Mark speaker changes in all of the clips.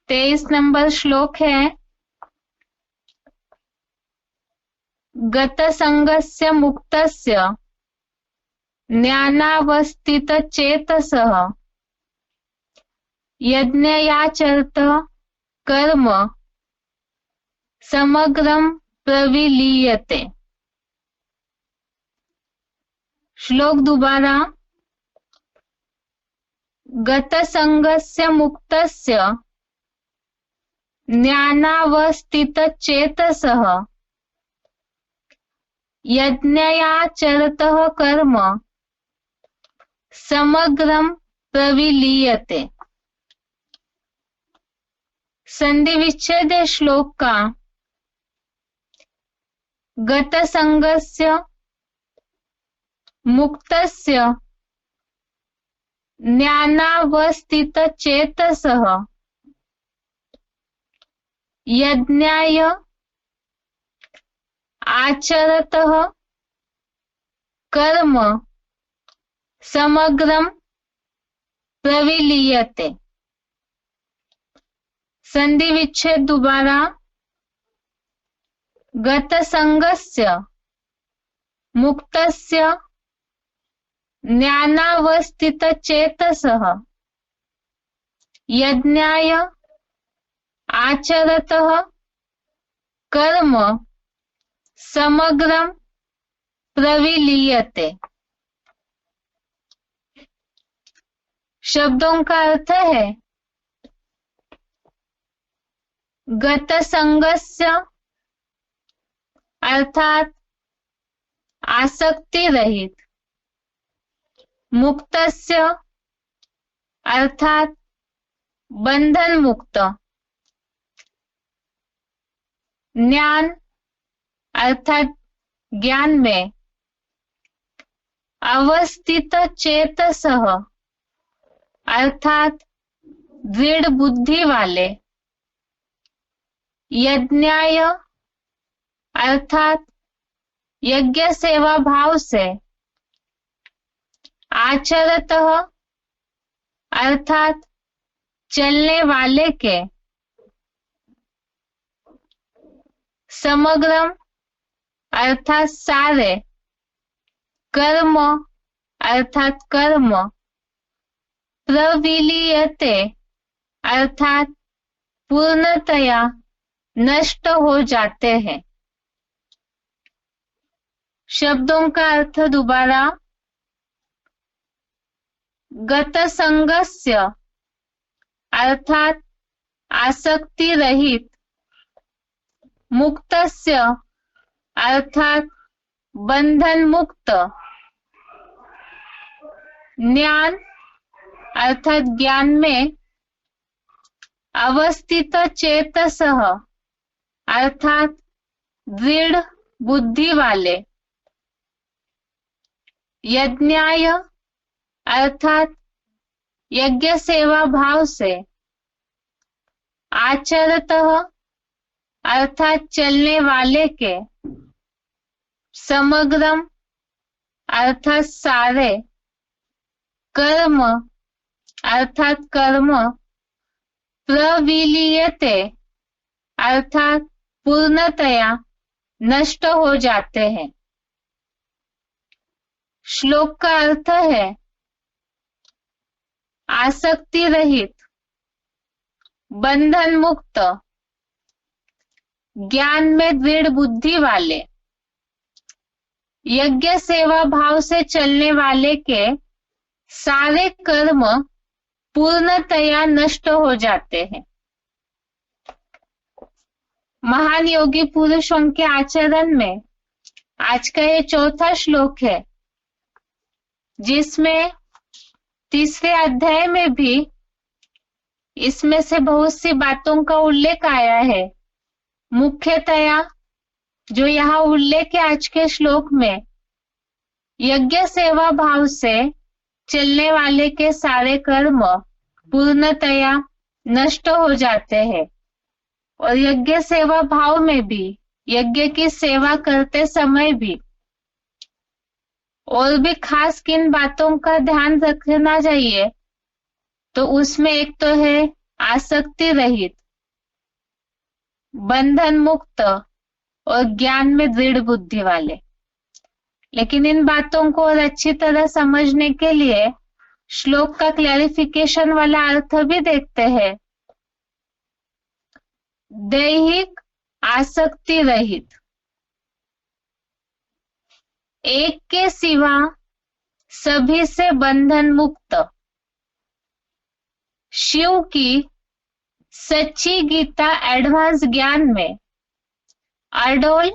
Speaker 1: तेईस नंबर श्लोक है, गतसंगस्य मुक्तस्य ज्ञानावस्थितचेतसः यज्ञयाचरत कर्म समग्रम प्रविलीयते। श्लोक दोबारा, गतसंगस्य मुक्तस्य ज्ञानावस्थितचेतसः यज्ञयाचरतः कर्म समग्रम प्रविलीयते। संधि विच्छेद श्लोक का गतसंगस्य मुक्तस्य ज्ञानावस्थितचेतसः यज्ञाय आचरतः कर्म समग्रम प्रविलीयते। संधि विच्छेद दोबारा, गतसंगस्य मुक्तस्य ज्ञानावस्थितचेतसः यज्ञाय आचरतः कर्म समग्रम प्रविलीयते। शब्दों का अर्थ है, गतसंगस्य अर्थात आसक्ति रहित, मुक्तस्य अर्थात बंधन मुक्त, ज्ञान अर्थात ज्ञान में, अवस्थित चेतसः अर्थात दृढ़ बुद्धि वाले, यज्ञाय अर्थात यज्ञ सेवा भाव से, आचरतः अर्थात चलने वाले के, समग्रम अर्थात सारे, कर्म अर्थात कर्म, प्रविलीयते अर्थात पूर्णतया नष्ट हो जाते हैं। शब्दों का अर्थ दोबारा, गतसंगस्य अर्थात आसक्ति रहित, मुक्तस्य अर्थात बंधन मुक्त, ज्ञान अर्थात ज्ञान में, अवस्थित चेतसः अर्थात दृढ़ बुद्धि वाले, यज्ञाय अर्थात यज्ञ सेवा भाव से, आचरतः अर्थात चलने वाले के, समग्रम अर्थात सारे, कर्म अर्थात कर्म, प्रविलीयते अर्थात पूर्णतया नष्ट हो जाते हैं। श्लोक का अर्थ है, आसक्ति रहित, बंधन मुक्त, ज्ञान में दृढ़ बुद्धि वाले, यज्ञ सेवा भाव से चलने वाले के सारे कर्म पूर्णतया नष्ट हो जाते हैं। महान योगी पुरुषों के आचरण में आज का ये चौथा श्लोक है, जिसमें तीसरे अध्याय में भी इसमें से बहुत सी बातों का उल्लेख आया है। मुख्यतया जो यहाँ उल्लेख है आज के श्लोक में, यज्ञ सेवा भाव से चलने वाले के सारे कर्म पूर्णतया नष्ट हो जाते हैं, और यज्ञ सेवा भाव में भी, यज्ञ की सेवा करते समय भी और भी खास किन बातों का ध्यान रखना चाहिए, तो उसमें एक तो है आसक्ति रहित, बंधन मुक्त और ज्ञान में दृढ़ बुद्धि वाले। लेकिन इन बातों को और अच्छी तरह समझने के लिए श्लोक का क्लैरिफिकेशन वाला अर्थ भी देखते हैं। दैहिक आसक्ति रहित, एक के सिवा सभी से बंधन मुक्त, शिव की सच्ची गीता एडवांस ज्ञान में अडोल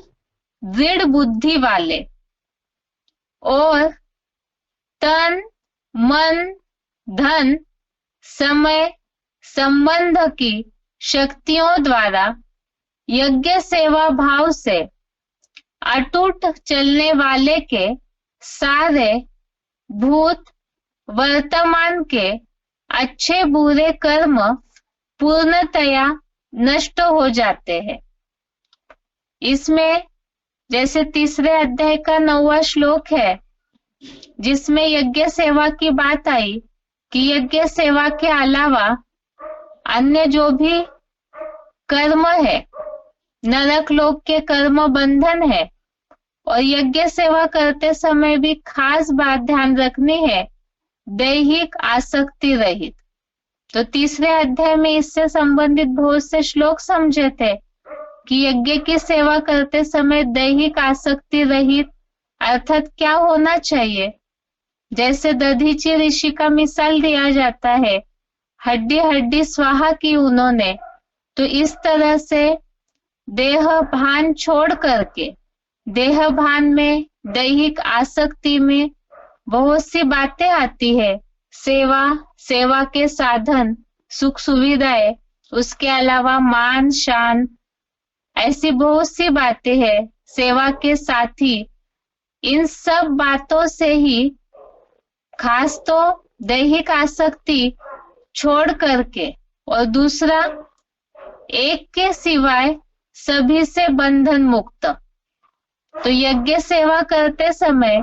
Speaker 1: दृढ़ बुद्धि वाले और तन मन धन समय संबंध की शक्तियों द्वारा यज्ञ सेवा भाव से अटूट चलने वाले के सारे भूत वर्तमान के अच्छे बुरे कर्म पूर्णतया नष्ट हो जाते हैं। इसमें जैसे तीसरे अध्याय का 9वां श्लोक है, जिसमें यज्ञ सेवा की बात आई कि यज्ञ सेवा के अलावा अन्य जो भी कर्म है, नरक लोक के कर्म बंधन है, और यज्ञ सेवा करते समय भी खास बात ध्यान रखनी है, दैहिक आसक्ति रहित। तो तीसरे अध्याय में इससे संबंधित बहुत से श्लोक समझे थे कि यज्ञ की सेवा करते समय दैहिक आसक्ति रहित अर्थात क्या होना चाहिए। जैसे दधीची ऋषि का मिसाल दिया जाता है, हड्डी हड्डी स्वाहा की उन्होंने, तो इस तरह से देह भान छोड़ करके देह भान में दैहिक आसक्ति में बहुत सी बातें आती है, सेवा, सेवा के साधन, सुख सुविधाएं, उसके अलावा मान शान, ऐसी बहुत सी बातें हैं, सेवा के साथी, इन सब बातों से ही खास तो दैहिक आसक्ति छोड़ करके और दूसरा एक के सिवाय सभी से बंधन मुक्त। तो यज्ञ सेवा करते समय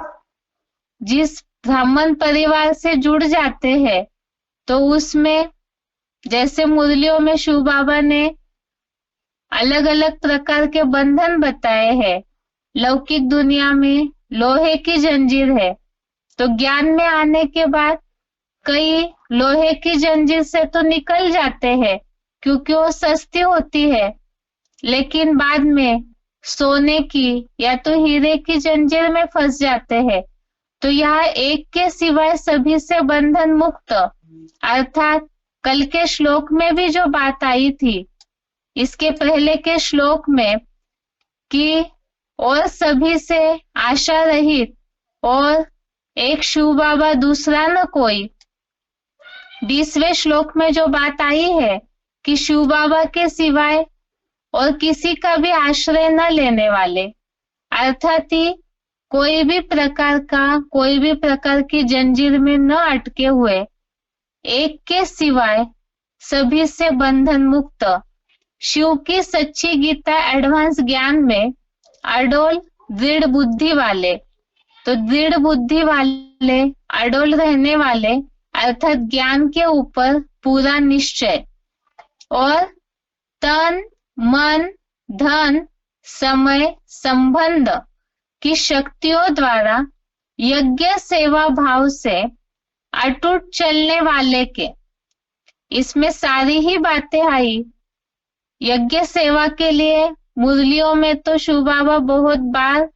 Speaker 1: जिस ब्राह्मण परिवार से जुड़ जाते हैं, तो उसमें जैसे मुरलियों में शिव बाबा ने अलग अलग प्रकार के बंधन बताए हैं। लौकिक दुनिया में लोहे की जंजीर है, तो ज्ञान में आने के बाद कई लोहे की जंजीर से तो निकल जाते हैं क्योंकि वो सस्ती होती है, लेकिन बाद में सोने की या तो हीरे की जंजीर में फंस जाते हैं। तो यहाँ एक के सिवाय सभी से बंधन मुक्त, अर्थात कल के श्लोक में भी जो बात आई थी, इसके पहले के श्लोक में कि और सभी से आशा रहित और एक शिव बाबा दूसरा न कोई। 20वें श्लोक में जो बात आई है कि शिव बाबा के सिवाय और किसी का भी आश्रय न लेने वाले, अर्थात ही कोई भी प्रकार की जंजीर में न अटके हुए, एक के सिवाय सभी से बंधन मुक्त, शिव की सच्ची गीता एडवांस ज्ञान में अडोल दृढ़ बुद्धि वाले। तो दृढ़ बुद्धि वाले, अडोल रहने वाले, अर्थात ज्ञान के ऊपर पूरा निश्चय, और तन मन धन समय संबंध की शक्तियों द्वारा यज्ञ सेवा भाव से अटूट चलने वाले के। इसमें सारी ही बातें आई। यज्ञ सेवा के लिए मुरलियों में तो शिव बाबा बहुत बार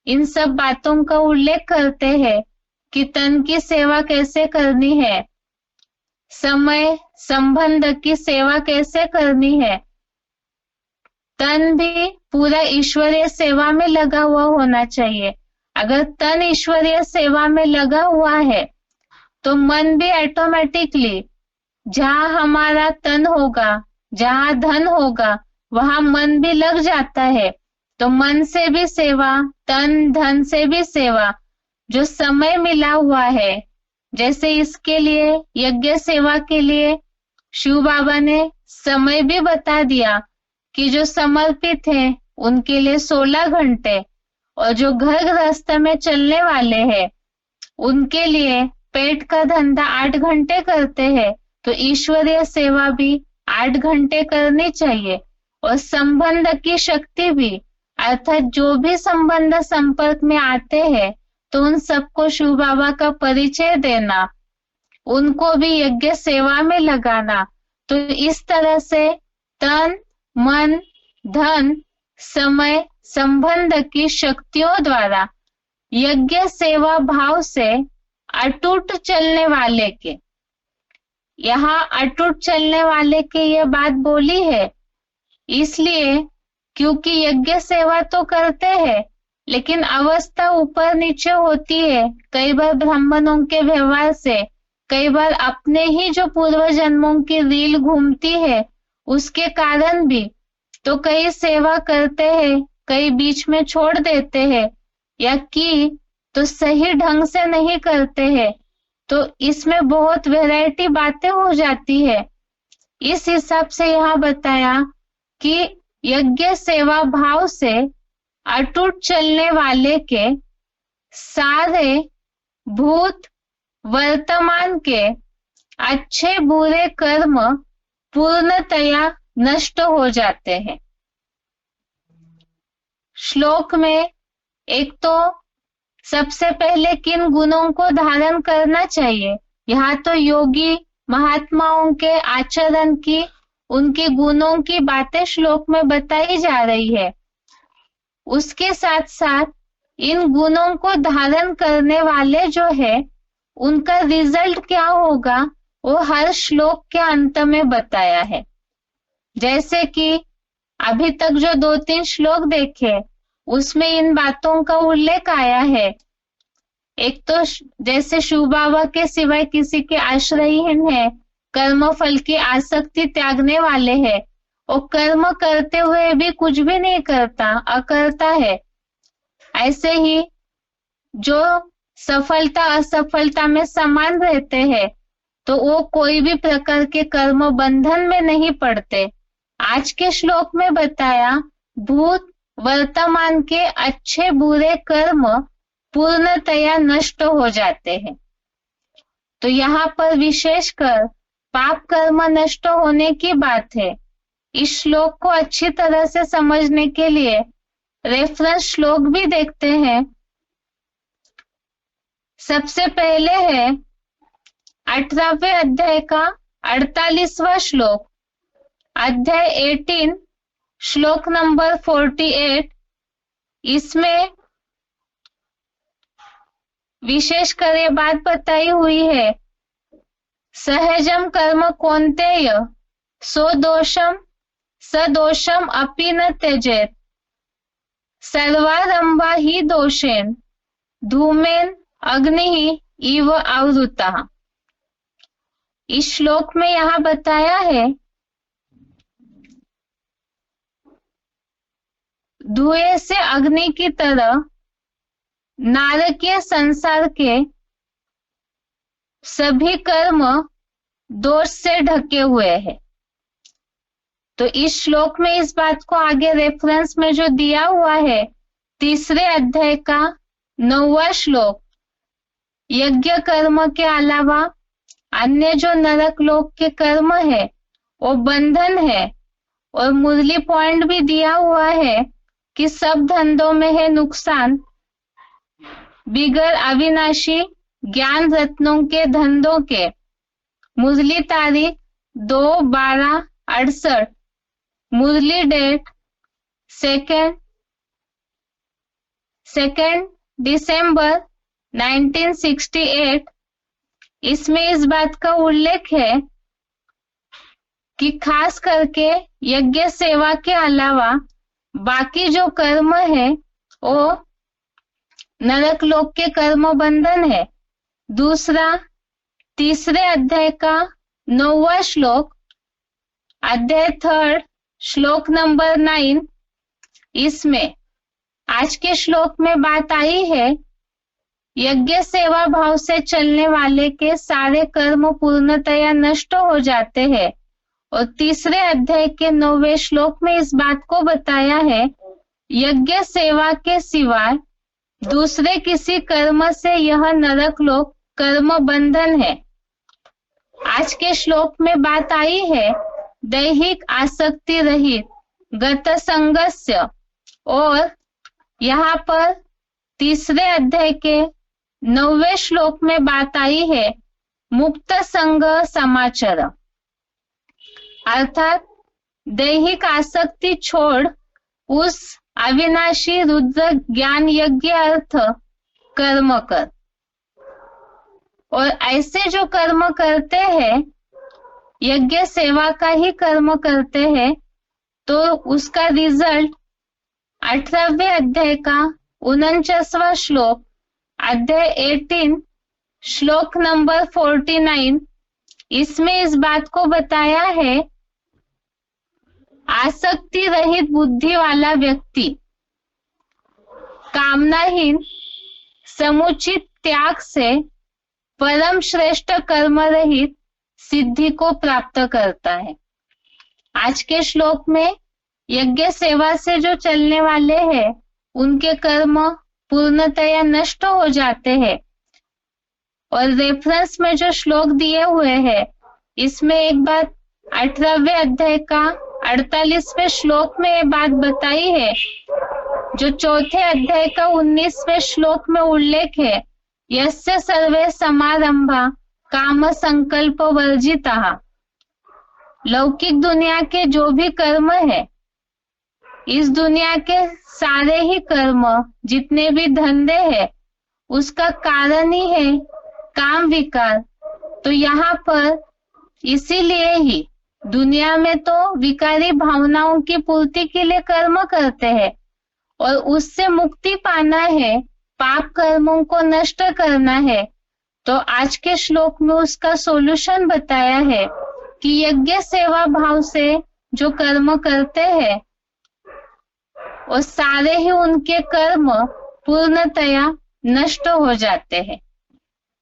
Speaker 1: इन सब बातों का उल्लेख करते हैं कि तन की सेवा कैसे करनी है, समय संबंध की सेवा कैसे करनी है। तन भी पूरा ईश्वरीय सेवा में लगा हुआ होना चाहिए। अगर तन ईश्वरीय सेवा में लगा हुआ है तो मन भी ऑटोमेटिकली, जहां हमारा तन होगा, जहां धन होगा, वहां मन भी लग जाता है। तो मन से भी सेवा, तन धन से भी सेवा, जो समय मिला हुआ है, जैसे इसके लिए यज्ञ सेवा के लिए शिव बाबा ने समय भी बता दिया कि जो समर्पित हैं उनके लिए 16 घंटे, और जो घर गृहस्थ में चलने वाले हैं उनके लिए पेट का धंधा 8 घंटे करते हैं, तो ईश्वरीय सेवा भी 8 घंटे करनी चाहिए। और संबंध की शक्ति भी, अर्थात जो भी संबंध संपर्क में आते हैं तो उन सबको शिव बाबा का परिचय देना, उनको भी यज्ञ सेवा में लगाना। तो इस तरह से तन, मन, धन, समय, संबंध की शक्तियों द्वारा यज्ञ सेवा भाव से अटूट चलने वाले के, यहाँ अटूट चलने वाले के ये बात बोली है इसलिए क्योंकि यज्ञ सेवा तो करते हैं लेकिन अवस्था ऊपर नीचे होती है, कई बार ब्राह्मणों के व्यवहार से, कई बार अपने ही जो पूर्व जन्मों की रील घूमती है उसके कारण भी। तो कई सेवा करते हैं, कई बीच में छोड़ देते हैं, या कि तो सही ढंग से नहीं करते हैं, तो इसमें बहुत वैरायटी बातें हो जाती है। इस हिसाब से यहाँ बताया कि यज्ञ सेवा भाव से अटूट चलने वाले के सारे भूत वर्तमान के अच्छे बुरे कर्म पूर्णतया नष्ट हो जाते हैं। श्लोक में एक तो सबसे पहले किन गुणों को धारण करना चाहिए, यहाँ तो योगी महात्माओं के आचरण की, उनके गुणों की बातें श्लोक में बताई जा रही है। उसके साथ साथ इन गुणों को धारण करने वाले जो है उनका रिजल्ट क्या होगा वो हर श्लोक के अंत में बताया है। जैसे कि अभी तक जो 2-3 श्लोक देखे उसमें इन बातों का उल्लेख आया है। एक तो जैसे शिव बाबा के सिवाय किसी के आश्रयहीन है, कर्म फल की आसक्ति त्यागने वाले हैं, और कर्म करते हुए भी कुछ भी नहीं करता, अकर्ता है। ऐसे ही जो सफलता असफलता में समान रहते हैं तो वो कोई भी प्रकार के कर्म बंधन में नहीं पड़ते। आज के श्लोक में बताया भूत वर्तमान के अच्छे बुरे कर्म पूर्णतया नष्ट हो जाते हैं। तो यहाँ पर विशेषकर पाप कर्म नष्ट होने की बात है। इस श्लोक को अच्छी तरह से समझने के लिए रेफरेंस श्लोक भी देखते हैं। सबसे पहले है 18वें अध्याय का 48वां श्लोक, अध्याय 18 श्लोक नंबर 48। इसमें विशेषकर ये बात बताई हुई है, सहजम कर्म कौन्तेय सदोषम सदोषम अपि न त्यजेत सर्वारंभा ही दोषेन धूमेन अग्नि इव आवृता। इस श्लोक में यहाँ बताया है धुएं से अग्नि की तरह नारकीय संसार के सभी कर्म दोष से ढके हुए हैं। तो इस श्लोक में इस बात को आगे रेफरेंस में जो दिया हुआ है 3रे अध्याय का 9वां श्लोक, यज्ञ कर्म के अलावा अन्य जो नरक लोक के कर्म है वो बंधन है। और मुरली पॉइंट भी दिया हुआ है कि सब धंधों में है नुकसान, बिगर अविनाशी ज्ञान रत्नों के धंधों के। मुरली तारीख 2/12/68, मुरली डेट 2 दिसंबर 1968। इसमें इस बात का उल्लेख है कि खास करके यज्ञ सेवा के अलावा बाकी जो कर्म है वो नरक लोक के कर्म बंधन है। दूसरा 3रे अध्याय का 9वां श्लोक, अध्याय 3 श्लोक नंबर 9। इसमें आज के श्लोक में बात आई है यज्ञ सेवा भाव से चलने वाले के सारे कर्म पूर्णतया नष्ट हो जाते हैं। और 3रे अध्याय के 9वें श्लोक में इस बात को बताया है यज्ञ सेवा के सिवाय दूसरे किसी कर्म से यह नरक लोक कर्म बंधन है। आज के श्लोक में बात आई है दैहिक आसक्ति रहित गत संगस्य, और यहाँ पर तीसरे अध्याय के 9वें श्लोक में बात आई है मुक्त संग समाचार, अर्थात दैहिक आसक्ति छोड़ उस अविनाशी रुद्र ज्ञान यज्ञ अर्थ कर्म कर। और ऐसे जो कर्म करते हैं, यज्ञ सेवा का ही कर्म करते हैं, तो उसका रिजल्ट 18वें अध्याय का 49वां श्लोक, अध्याय 18 श्लोक नंबर 49, इसमें इस बात को बताया है आसक्ति रहित बुद्धि वाला व्यक्ति कामनाहीन समुचित त्याग से परम श्रेष्ठ कर्म रहित सिद्धि को प्राप्त करता है। आज के श्लोक में यज्ञ सेवा से जो चलने वाले हैं उनके कर्म पूर्णतया नष्ट हो जाते हैं। और रेफरेंस में जो श्लोक दिए हुए हैं, इसमें एक बात 18वें अध्याय का 48वें श्लोक में ये बात बताई है, जो चौथे अध्याय का 19वें श्लोक में उल्लेख है, यस्य सर्वे समारंभा काम संकल्प वर्जिता। लौकिक दुनिया के जो भी कर्म है, इस दुनिया के सारे ही कर्म जितने भी धंधे हैं, उसका कारण ही है काम विकार। तो यहाँ पर इसीलिए ही दुनिया में तो विकारी भावनाओं की पूर्ति के लिए कर्म करते हैं, और उससे मुक्ति पाना है, पाप कर्मों को नष्ट करना है। तो आज के श्लोक में उसका सॉल्यूशन बताया है कि यज्ञ सेवा भाव से जो कर्म करते हैं, और सारे ही उनके कर्म पूर्णतया नष्ट हो जाते हैं।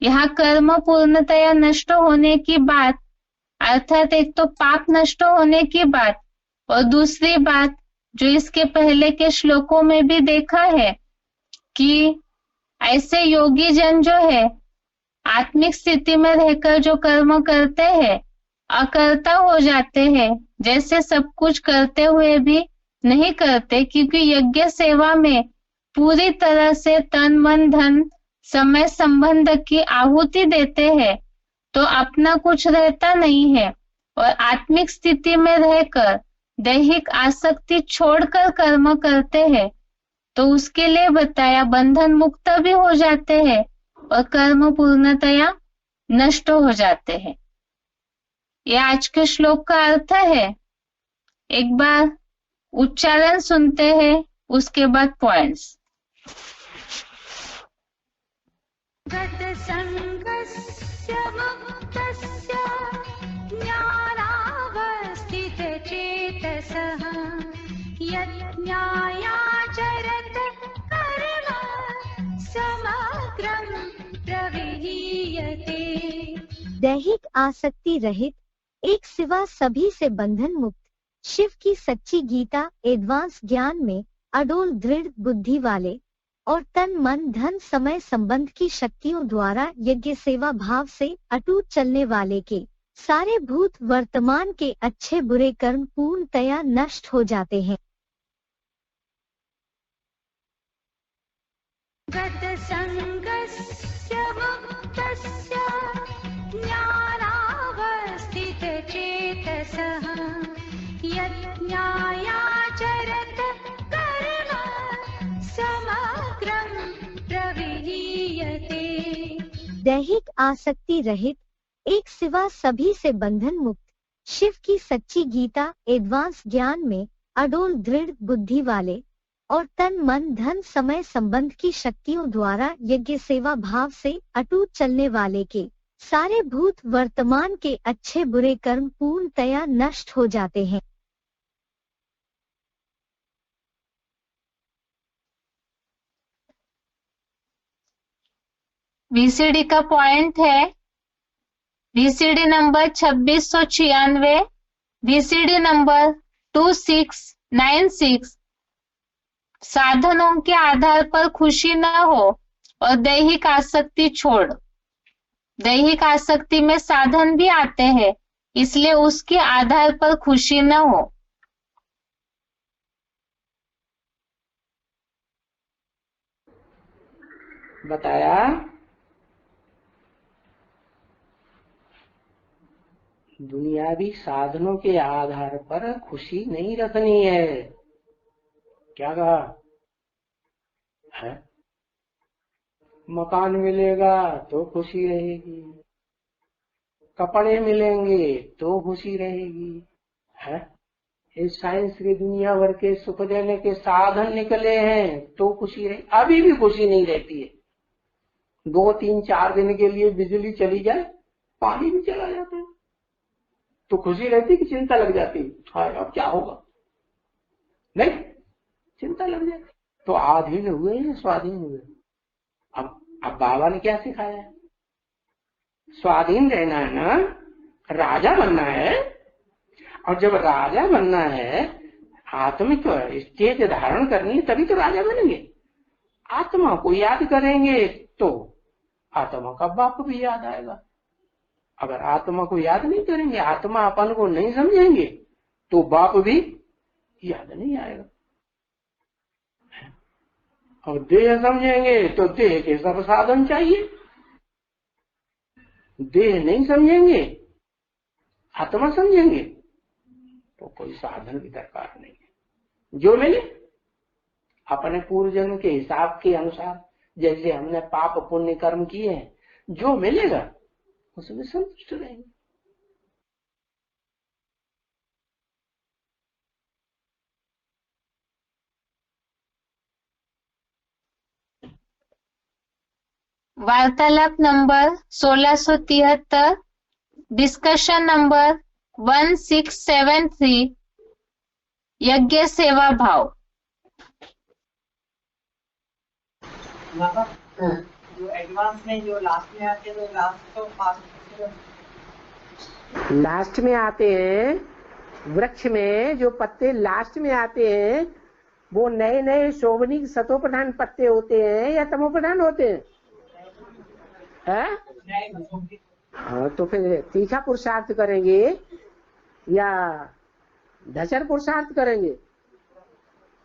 Speaker 1: यहाँ कर्म पूर्णतया नष्ट होने की बात, अर्थात एक तो पाप नष्ट होने की बात, और दूसरी बात जो इसके पहले के श्लोकों में भी देखा है कि ऐसे योगी जन जो है आत्मिक स्थिति में रहकर जो कर्म करते हैं, अकर्ता हो जाते हैं, जैसे सब कुछ करते हुए भी नहीं करते, क्योंकि यज्ञ सेवा में पूरी तरह से तन मन धन समय संबंध की आहुति देते हैं, तो अपना कुछ रहता नहीं है। और आत्मिक स्थिति में रहकर दैहिक आसक्ति छोड़कर कर्म करते हैं, तो उसके लिए बताया बंधन मुक्त भी हो जाते हैं और कर्म पूर्णतया नष्ट हो जाते हैं। ये आज के श्लोक का अर्थ है। एक बार उच्चारण सुनते हैं, उसके बाद पॉइंट्स।
Speaker 2: गतसंगस्य मुक्तस्य ज्ञानावस्थितचेतसः यज्ञायाचरत कर्म समग्रं प्रविलीयते।
Speaker 3: दैहिक आसक्ति रहित, एक सिवा सभी से बंधन मुक्त, शिव की सच्ची गीता एडवांस ज्ञान में अडोल दृढ़ बुद्धि वाले और तन मन धन समय संबंध की शक्तियों द्वारा यज्ञ सेवा भाव से अटूट चलने वाले के सारे भूत वर्तमान के अच्छे बुरे कर्म पूर्णतया नष्ट हो जाते हैं।
Speaker 2: गतसंगस्य मुक्तस्य ज्ञानावस्थितचेतसः यज्ञायाचरत कर्म समग्रं प्रविलीयते।
Speaker 3: दैहिक आसक्ति रहित, एक सिवा सभी से बंधन मुक्त, शिव की सच्ची गीता एडवांस ज्ञान में अडोल दृढ़ बुद्धि वाले और तन मन धन समय संबंध की शक्तियों द्वारा यज्ञ सेवा भाव से अटूट चलने वाले के सारे भूत वर्तमान के अच्छे बुरे कर्म पूर्णतया नष्ट हो जाते हैं।
Speaker 1: वीसीडी का पॉइंट है वीसीडी नंबर 2696, वीसीडी नंबर 2696, साधनों के आधार पर खुशी न हो और दैहिक आसक्ति छोड़। दैहिक आसक्ति में साधन भी आते हैं, इसलिए उसके आधार पर खुशी न हो।
Speaker 4: बताया। दुनियावी साधनों के आधार पर खुशी नहीं रखनी है। क्या कहा है? मकान मिलेगा तो खुशी रहेगी, कपड़े मिलेंगे तो खुशी रहेगी, है? इस साइंस की दुनिया भर के सुख देने के साधन निकले हैं तो खुशी रही। अभी भी खुशी नहीं रहती है। 2-3-4 दिन के लिए बिजली चली जाए, पानी भी चला जाता है तो खुशी रहती कि चिंता लग जाती? हाय अब क्या होगा, नहीं, चिंता लग जाती। तो आधीन हुए या स्वाधीन हुए? अब बाबा ने क्या सिखाया है? स्वाधीन रहना है ना, राजा बनना है। और जब राजा बनना है, आत्मिक स्टेज धारण करनी है, तभी तो राजा बनेंगे। आत्मा को याद करेंगे तो आत्मा का बाप भी याद आएगा। अगर आत्मा को याद नहीं करेंगे, आत्मा अपन को नहीं समझेंगे, तो बाप भी याद नहीं आएगा। और देह समझेंगे तो देह के सब साधन चाहिए। देह नहीं समझेंगे, आत्मा समझेंगे, तो कोई साधन की दरकार नहीं है। जो मिले अपने पूर्व जन्म के हिसाब के अनुसार, जैसे हमने पाप पुण्य कर्म किए हैं, जो मिलेगा उसमें संतुष्ट रहेंगे।
Speaker 1: वार्तालाप नंबर 1673, डिस्कशन नंबर 1673, यज्ञ सेवा भाव।
Speaker 5: जो एडवांस में जो लास्ट में आते हैं, तो लास्ट तो
Speaker 4: लास्ट में आते हैं। वृक्ष में जो पत्ते लास्ट में आते हैं, वो नए नए शोभनीय सतो प्रधान पत्ते होते हैं या तमो प्रधान होते हैं? हाँ, तो फिर तीखा पुरुषार्थ करेंगे या धचर पुरुषार्थ करेंगे?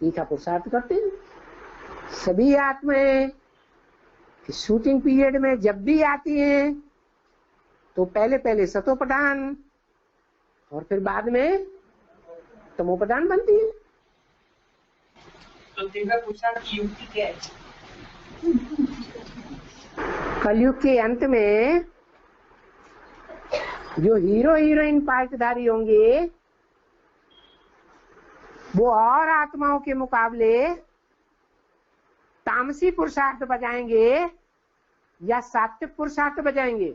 Speaker 4: तीखा पुरुषार्थ करते हैं। सभी आत्माएं शूटिंग पीरियड में जब भी आती हैं तो पहले पहले सतो प्रधान और फिर बाद में तमो प्रधान बनती है।
Speaker 5: तो तीखा पुरुषार्थ की युक्ति क्या है?
Speaker 4: कलयुग के अंत में जो हीरो हीरोइन पात्रधारी होंगे, वो और आत्माओं के मुकाबले तामसी पुरुषार्थ बजाएंगे या सात्विक पुरुषार्थ बजाएंगे?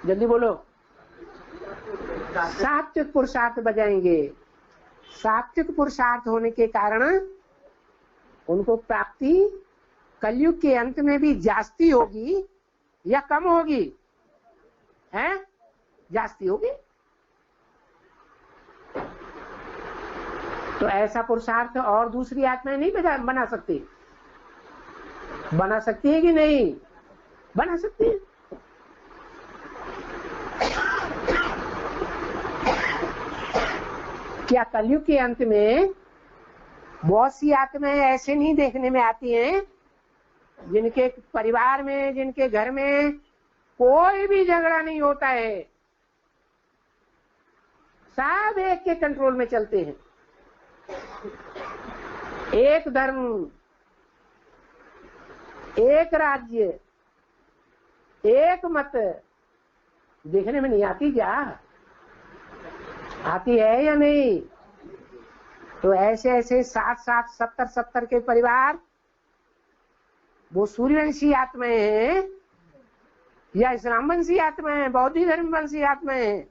Speaker 4: जल्दी बोलो। सात्विक पुरुषार्थ बजाएंगे। सात्विक पुरुषार्थ होने के कारण उनको प्राप्ति कलयुग के अंत में भी जास्ती होगी या कम होगी? है, जास्ती होगी। तो ऐसा पुरुषार्थ और दूसरी आत्माएं नहीं बना सकती? बना सकती है कि नहीं? बना सकती है। क्या कलयुग के अंत में बहुत सी आत्माएं ऐसे नहीं देखने में आती हैं जिनके परिवार में, जिनके घर में कोई भी झगड़ा नहीं होता है, सब एक के कंट्रोल में चलते हैं, एक धर्म, एक राज्य, एक मत? देखने में नहीं आती क्या? आती है या नहीं? तो ऐसे ऐसे 60-60, 70-70 के परिवार वो सूर्यवंशी आत्माएं हैं या इस्लाम वंशी आत्माएं हैं, बौद्ध धर्म वंशी आत्माएं हैं?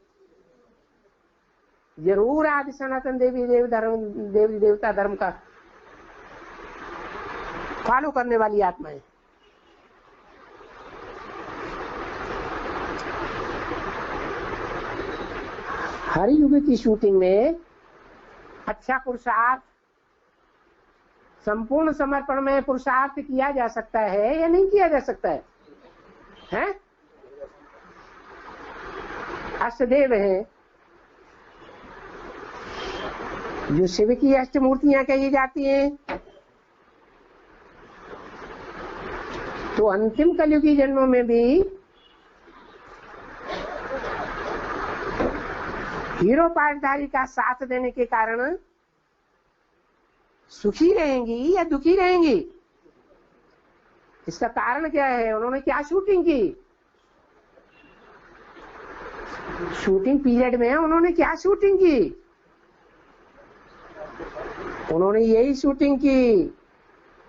Speaker 4: जरूर आदि सनातन देवी देवता धर्म का फॉलो करने वाली आत्माएं। हर युग की शूटिंग में अच्छा पुरुषार्थ
Speaker 6: संपूर्ण समर्पण में पुरुषार्थ किया जा सकता है या नहीं किया जा सकता है? हैं? अष्टदेव है, जो शिव की अष्टमूर्तियां कही जाती हैं, तो अंतिम कलयुगी जन्मों में भी हीरो पाठधारी का साथ देने के कारण सुखी रहेंगी या दुखी रहेंगी? इसका कारण क्या है? उन्होंने क्या शूटिंग की? शूटिंग पीरियड में उन्होंने क्या शूटिंग की? उन्होंने यही शूटिंग की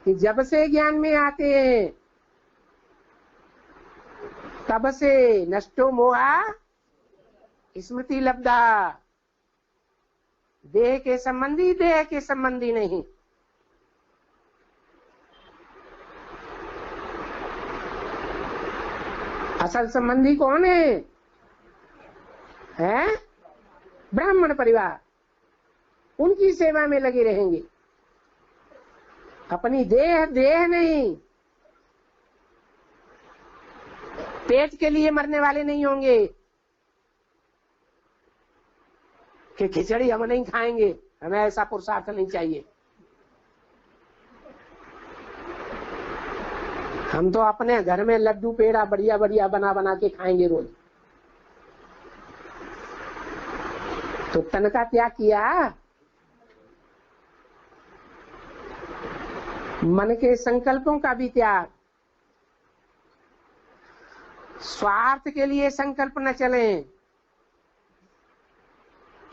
Speaker 6: कि जब से ज्ञान में आते हैं तब से नष्टो मोहा स्मृति लब्धा। देह के संबंधी नहीं। असल संबंधी कौन है? हैं? ब्राह्मण परिवार। उनकी सेवा में लगे रहेंगे। अपनी देह नहीं, पेट के लिए मरने वाले नहीं होंगे कि खिचड़ी हम नहीं खाएंगे, हमें ऐसा पुरुषार्थ नहीं चाहिए। हम तो अपने घर में लड्डू पेड़ा बढ़िया बढ़िया बना बना के खाएंगे रोज। तो तन का त्याग किया, मन के संकल्पों का भी त्याग। स्वार्थ के लिए संकल्प न चले,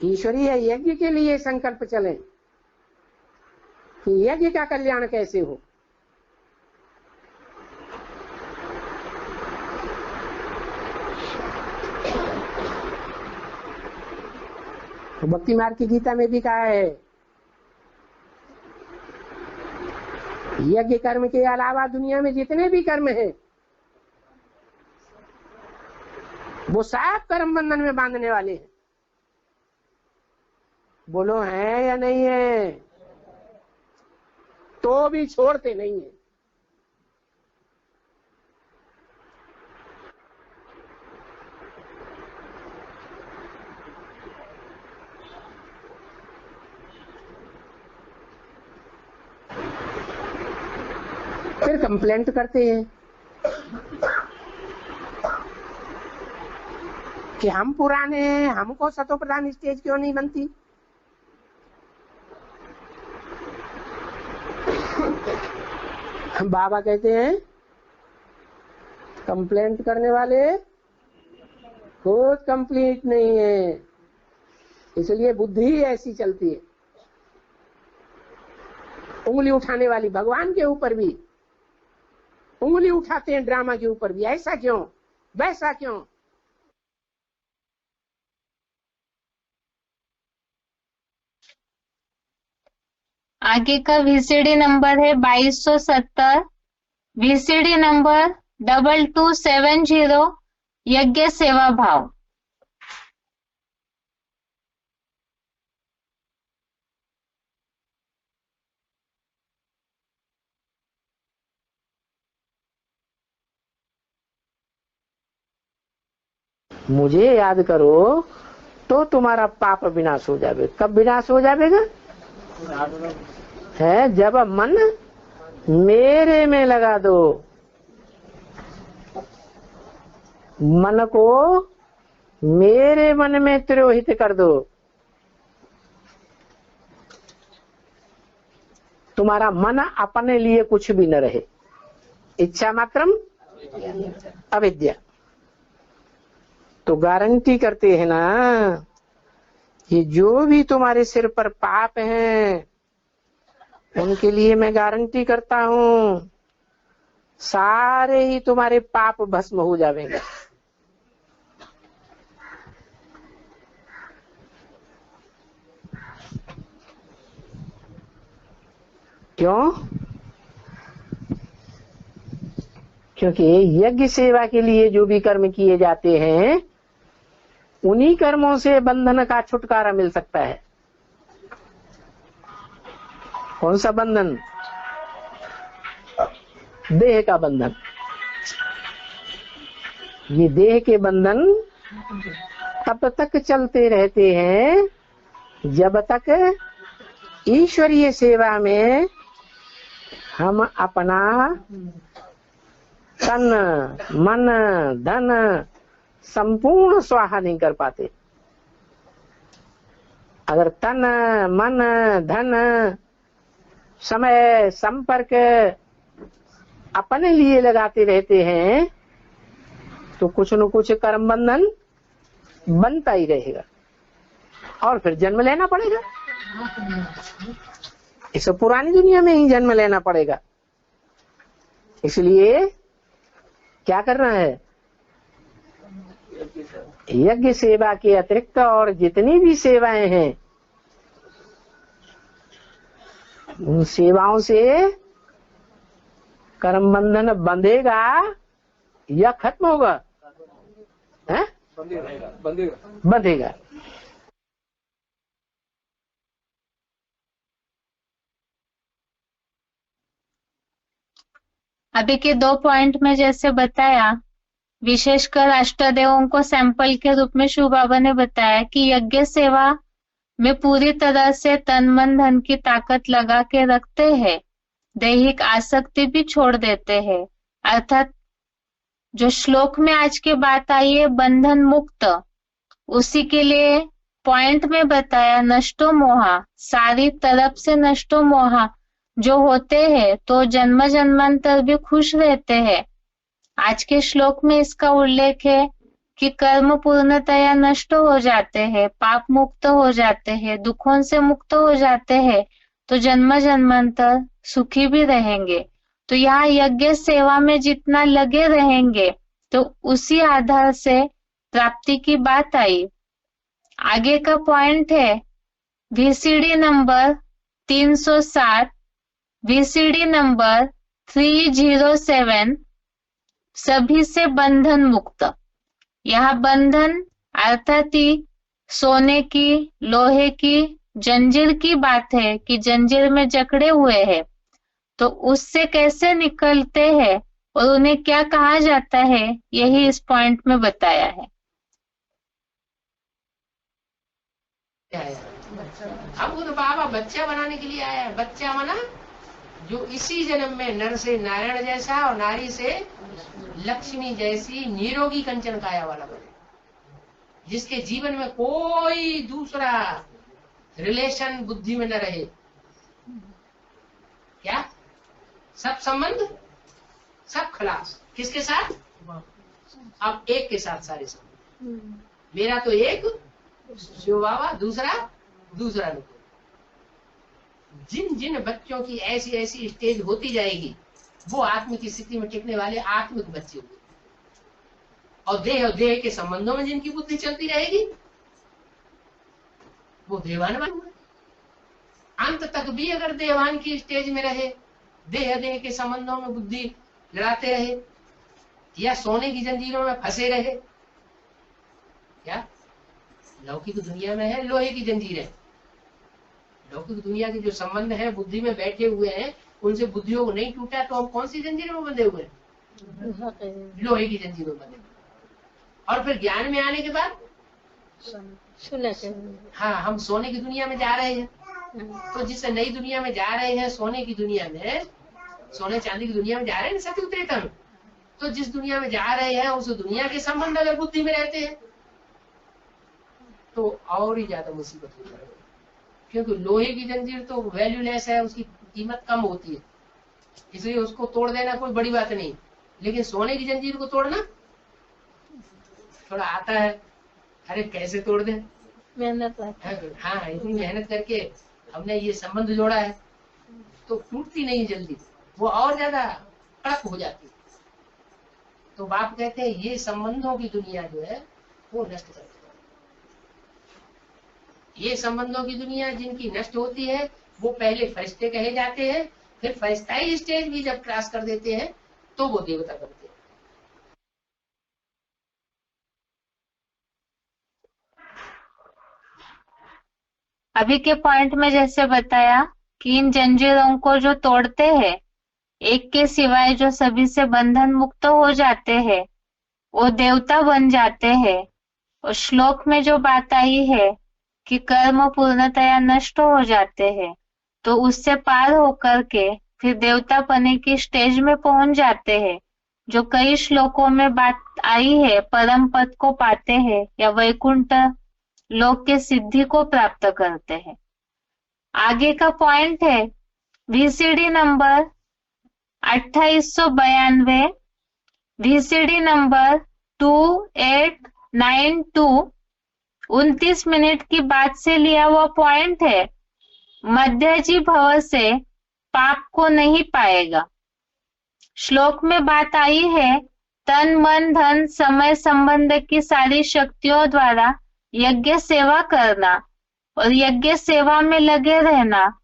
Speaker 6: ईश्वरीय यज्ञ के लिए संकल्प चले कि यज्ञ का कल्याण कैसे हो। तो भक्ति मार्ग की गीता में भी कहा है, यज्ञ कर्म के अलावा दुनिया में जितने भी कर्म हैं वो सब कर्म बंधन में बांधने वाले हैं। बोलो है या नहीं है? तो भी छोड़ते नहीं है। फिर कंप्लेंट करते हैं कि हम पुराने हैं, हमको सतो प्रधान स्टेज क्यों नहीं बनती। बाबा कहते हैं कंप्लेंट करने वाले खुद कंप्लीट नहीं है, इसलिए बुद्धि ऐसी चलती है। उंगली उठाने वाली भगवान के ऊपर भी उंगली उठाते हैं, ड्रामा के ऊपर भी। ऐसा क्यों, वैसा क्यों?
Speaker 1: आगे का VCD नंबर है 2270, VCD नंबर 2270, यज्ञ सेवा भाव।
Speaker 6: मुझे याद करो तो तुम्हारा पाप विनाश हो जाएगा। कब विनाश हो जाएगा? है जब मन मेरे में लगा दो। मन को मेरे मन में तिरोहित कर दो। तुम्हारा मन अपने लिए कुछ भी न रहे। इच्छा मात्रम अविद्या। तो गारंटी करते हैं ना, ये जो भी तुम्हारे सिर पर पाप हैं उनके लिए मैं गारंटी करता हूं सारे ही तुम्हारे पाप भस्म हो जाएंगे। क्यों? क्योंकि यज्ञ सेवा के लिए जो भी कर्म किए जाते हैं उन्हीं कर्मों से बंधन का छुटकारा मिल सकता है। कौन सा बंधन? देह का बंधन। ये देह के बंधन तब तक चलते रहते हैं जब तक ईश्वरीय सेवा में हम अपना तन मन धन संपूर्ण स्वाहा नहीं कर पाते। अगर तन मन धन समय संपर्क अपने लिए लगाते रहते हैं तो कुछ न कुछ कर्म बंधन बनता ही रहेगा और फिर जन्म लेना पड़ेगा। इसे पुरानी दुनिया में ही जन्म लेना पड़ेगा। इसलिए क्या करना है? यज्ञ सेवा के अतिरिक्त और जितनी भी सेवाएं हैं उन सेवाओं से कर्म बंधन बंधेगा या खत्म होगा? है? बंधेगा।
Speaker 1: अभी के 2 पॉइंट में जैसे बताया, विशेषकर अष्टदेवों को सैंपल के रूप में शिव बाबा ने बताया कि यज्ञ सेवा में पूरी तरह से तन मन धन की ताकत लगा के रखते हैं, दैहिक आसक्ति भी छोड़ देते हैं। अर्थात जो श्लोक में आज की बात आई है बंधन मुक्त, उसी के लिए पॉइंट में बताया नष्टो मोहा, सारी तरफ से नष्टो मोहा जो होते हैं तो जन्म जन्मांतर भी खुश रहते हैं। आज के श्लोक में इसका उल्लेख है कि कर्म पूर्णतया नष्ट हो जाते हैं, पाप मुक्त हो जाते हैं, दुखों से मुक्त हो जाते हैं तो जन्म जन्मांतर सुखी भी रहेंगे। तो यहाँ यज्ञ सेवा में जितना लगे रहेंगे तो उसी आधार से प्राप्ति की बात आई। आगे का पॉइंट है VCD नंबर 307, VCD नंबर 307, सभी से बंधन मुक्त। यहाँ बंधन अर्थात ही सोने की लोहे की जंजीर की बात है कि जंजीर में जकड़े हुए हैं तो उससे कैसे निकलते हैं और उन्हें क्या कहा जाता है, यही इस पॉइंट में बताया है।
Speaker 6: हमको तो बाबा बच्चा बनाने के लिए आया है। बच्चा बना जो इसी जन्म में नर से नारायण जैसा और नारी से लक्ष्मी जैसी निरोगी कंचन काया वाला बने, जिसके जीवन में कोई दूसरा रिलेशन बुद्धि में न रहे। क्या सब संबंध सब खलास किसके साथ? अब एक के साथ सारे संबंध। मेरा तो एक शिव बाबा, दूसरा लोग। जिन जिन बच्चों की ऐसी ऐसी स्टेज होती जाएगी वो आत्म की स्थिति में टिकने वाले आत्मिक बच्चे होंगे। और देह के संबंधों में जिनकी बुद्धि चलती रहेगी वो देवान बनेंगे। अंत तक भी अगर देवान की स्टेज में रहे, देह के संबंधों में बुद्धि लड़ाते रहे या सोने की जंजीरों में फंसे रहे, क्या लौकिक दुनिया में है लोहे की जंजीर है। लौकिक दुनिया के जो संबंध है बुद्धि में बैठे हुए हैं उनसे बुद्धियों को नहीं टूटा तो हम कौन सी जंजीरों में बंधे हुए हैं? लोहे की जंजीरों में बंधे। और फिर ज्ञान में आने के बाद हाँ हम सोने की दुनिया में जा रहे हैं। तो जिस नई दुनिया में जा रहे हैं, सोने की दुनिया में, सोने चांदी की दुनिया में जा रहे हैं सत्युग त्रेता में, तो जिस दुनिया में जा रहे हैं उस दुनिया के संबंध अगर बुद्धि में रहते हैं तो और ही ज्यादा मुसीबत हो जाएगी। क्योंकि लोहे की जंजीर तो वैल्यूलेस है, उसकी कीमत कम होती है, इसलिए उसको तोड़ देना कोई बड़ी बात नहीं। लेकिन सोने की जंजीर को तोड़ना थोड़ा आता है। अरे कैसे तोड़ दे,
Speaker 7: मेहनत
Speaker 6: हाँ इतनी मेहनत करके हमने ये संबंध जोड़ा है तो टूटती नहीं जल्दी, वो और ज्यादा कड़क हो जाती है। तो बाप कहते हैं ये संबंधों की दुनिया जो है वो नष्ट कर, ये संबंधों की दुनिया जिनकी नष्ट होती है वो पहले फरिश्ते कहे जाते हैं, फिर फरिश्ताई स्टेज भी जब क्रॉस कर देते हैं तो वो देवता बनते हैं।
Speaker 1: अभी के पॉइंट में जैसे बताया कि इन जंजीरों को जो तोड़ते हैं एक के सिवाय जो सभी से बंधन मुक्त हो जाते हैं वो देवता बन जाते हैं। और श्लोक में जो बात आई है कि कर्म पूर्णतया नष्ट हो जाते हैं, तो उससे पार होकर के फिर देवता पने की स्टेज में पहुंच जाते हैं। जो कई श्लोकों में बात आई है, परम पद को पाते हैं या वैकुंठ लोक के सिद्धि को प्राप्त करते हैं। आगे का पॉइंट है VCD number 2892, VCD number 2892, 29 minute की बात से लिया हुआ पॉइंट है। मध्यजी भव से पाप को नहीं पाएगा। श्लोक में बात आई है तन मन धन समय संबंध की सारी शक्तियों द्वारा यज्ञ सेवा करना और यज्ञ सेवा में लगे रहना।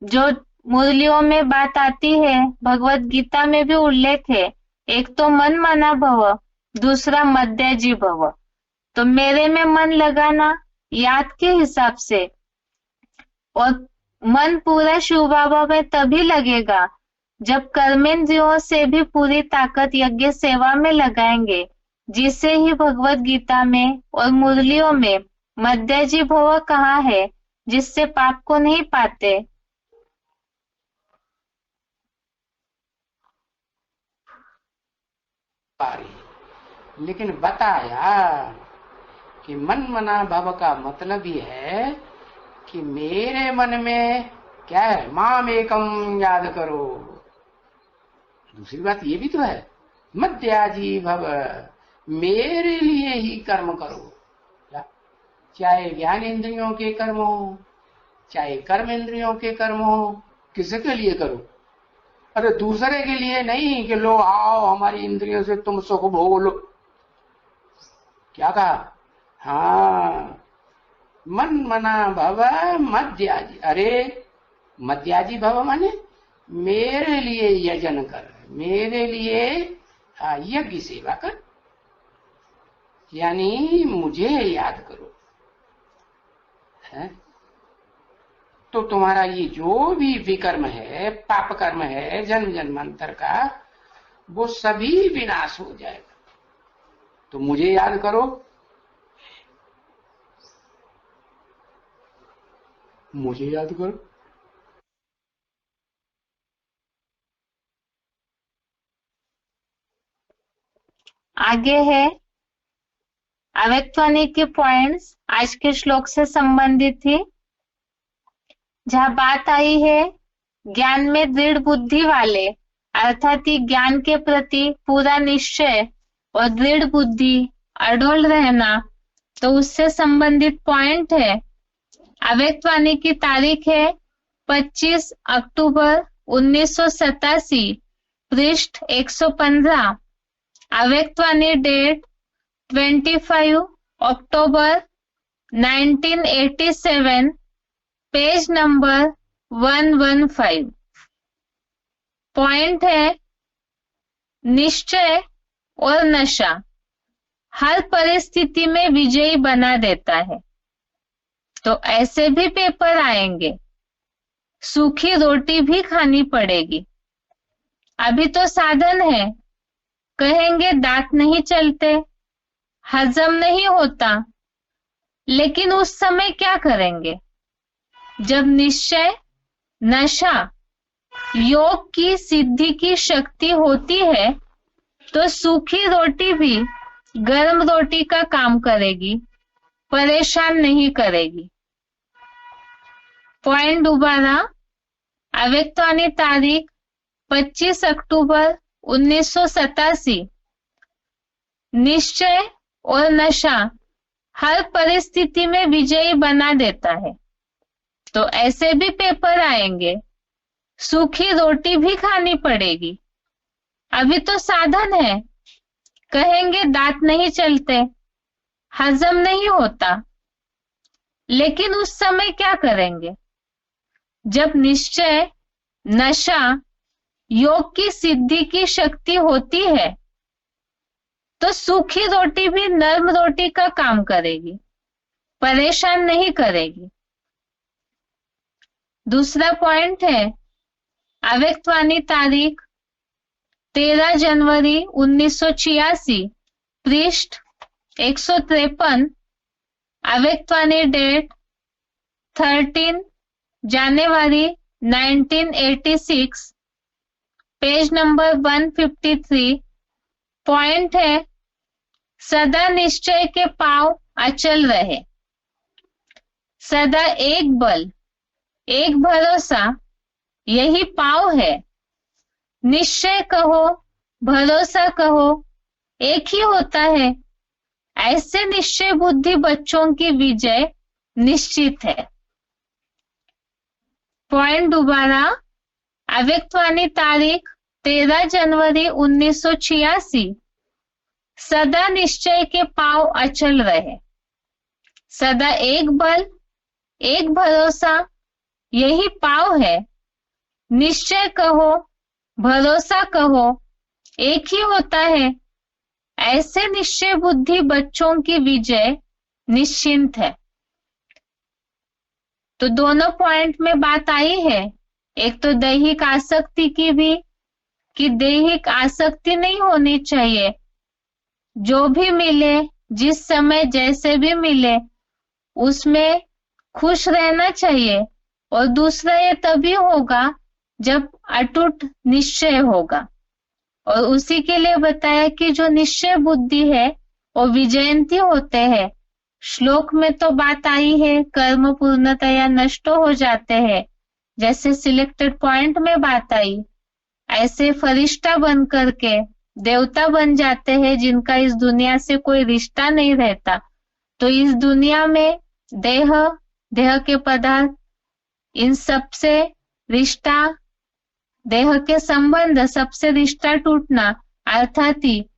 Speaker 1: जो मुरलियों में बात आती है, भगवत गीता में भी उल्लेख है, एक तो मन माना भव, दूसरा मध्यजी भव। तो मेरे में मन लगाना याद के हिसाब से, और मन पूरा शुभाव में तभी लगेगा जब कर्मेंद्रियों से भी पूरी ताकत यज्ञ सेवा में लगाएंगे, जिसे ही भगवत गीता में और मुरलियों में मध्यजी भव कहा है, जिससे पाप को नहीं पाते।
Speaker 6: लेकिन बताया कि मन मना भव का मतलब ये है कि मेरे मन में क्या है, माम एकम याद करो। दूसरी बात ये भी तो है, मध्याजी भव, मेरे लिए ही कर्म करो। चाहे ज्ञान इंद्रियों के कर्म हो, चाहे कर्म इंद्रियों के कर्म हो, किसके लिए करो? अरे दूसरे के लिए नहीं कि लो आओ हमारी इंद्रियों से तुम सुख भोग लो। क्या कहा? हाँ, मन मना भव मध्याजी। अरे मध्याजी भव माने मेरे लिए यजन कर, मेरे लिए यज्ञ सेवा कर, यानी मुझे याद करो। है तो तुम्हारा ये जो भी विकर्म है, पाप कर्म है जन्म जन्मांतर का, वो सभी विनाश हो जाएगा। तो मुझे याद करो, मुझे याद करो।
Speaker 1: आगे है अव्यक्तवाणी के पॉइंट्स आज के श्लोक से संबंधित थी, जहां बात आई है ज्ञान में दृढ़ बुद्धि वाले, अर्थात ज्ञान के प्रति पूरा निश्चय और दृढ़ बुद्धि अडोल रहना। तो उससे संबंधित पॉइंट है। अव्यक्तवाणी की तारीख है 25 अक्टूबर 1987, पृष्ठ 115। अव्यक्तवाणी डेट 25 अक्टूबर 1987, पेज नंबर 115। पॉइंट है निश्चय और नशा हर परिस्थिति में विजयी बना देता है। तो ऐसे भी पेपर आएंगे, सूखी रोटी भी खानी पड़ेगी। अभी तो साधन है, कहेंगे दांत नहीं चलते, हजम नहीं होता, लेकिन उस समय क्या करेंगे? जब निश्चय, नशा, योग की सिद्धि की शक्ति होती है, तो सूखी रोटी भी गर्म रोटी का काम करेगी, परेशान नहीं करेगी। पॉइंट दोबारा, अव्यक्तवाणी तारीख 25 अक्टूबर 1987। निश्चय और नशा हर परिस्थिति में विजयी बना देता है। तो ऐसे भी पेपर आएंगे, सूखी रोटी भी खानी पड़ेगी। अभी तो साधन है, कहेंगे दांत नहीं चलते, हजम नहीं होता, लेकिन उस समय क्या करेंगे? जब निश्चय, नशा, योग की सिद्धि की शक्ति होती है, तो सूखी रोटी भी नरम रोटी का काम करेगी, परेशान नहीं करेगी। दूसरा पॉइंट है अव्यक्तवाणी तारीख 13 जनवरी 1986, पृष्ठ 153, अव्यक्तवाणी डेट 13 जनवरी 1986, पेज नंबर 153। पॉइंट है, सदा निश्चय के पांव अचल रहे। सदा एक बल, एक भरोसा, यही पांव है। निश्चय कहो, भरोसा कहो, एक ही होता है। ऐसे निश्चय बुद्धि बच्चों की विजय निश्चित है। पॉइंट दोबारा, अव्यक्तवाणी तारीख 13 जनवरी 1986, सदा निश्चय के पांव अचल रहे। सदा एक बल, एक भरोसा, यही पांव है। निश्चय कहो, भरोसा कहो, एक ही होता है। ऐसे निश्चय बुद्धि बच्चों की विजय निश्चिंत है। तो दोनों पॉइंट में बात आई है। एक तो दैहिक आसक्ति की भी, कि दैहिक आसक्ति नहीं होनी चाहिए। जो भी मिले, जिस समय जैसे भी मिले, उसमें खुश रहना चाहिए। और दूसरा ये तभी होगा जब अटूट निश्चय होगा। और उसी के लिए बताया कि जो निश्चय बुद्धि है वो विजयंती होते हैं। श्लोक में तो बात आई है, कर्म पूर्णतया नष्ट हो जाते हैं, जैसे सिलेक्टेड पॉइंट में बात आई। ऐसे फरिश्ता बन करके देवता बन जाते हैं, जिनका इस दुनिया से कोई रिश्ता नहीं रहता। तो इस दुनिया में देह, देह के पदार्थ, इन सबसे रिश्ता, देह के संबंध, सबसे रिश्ता टूटना, अर्थात ही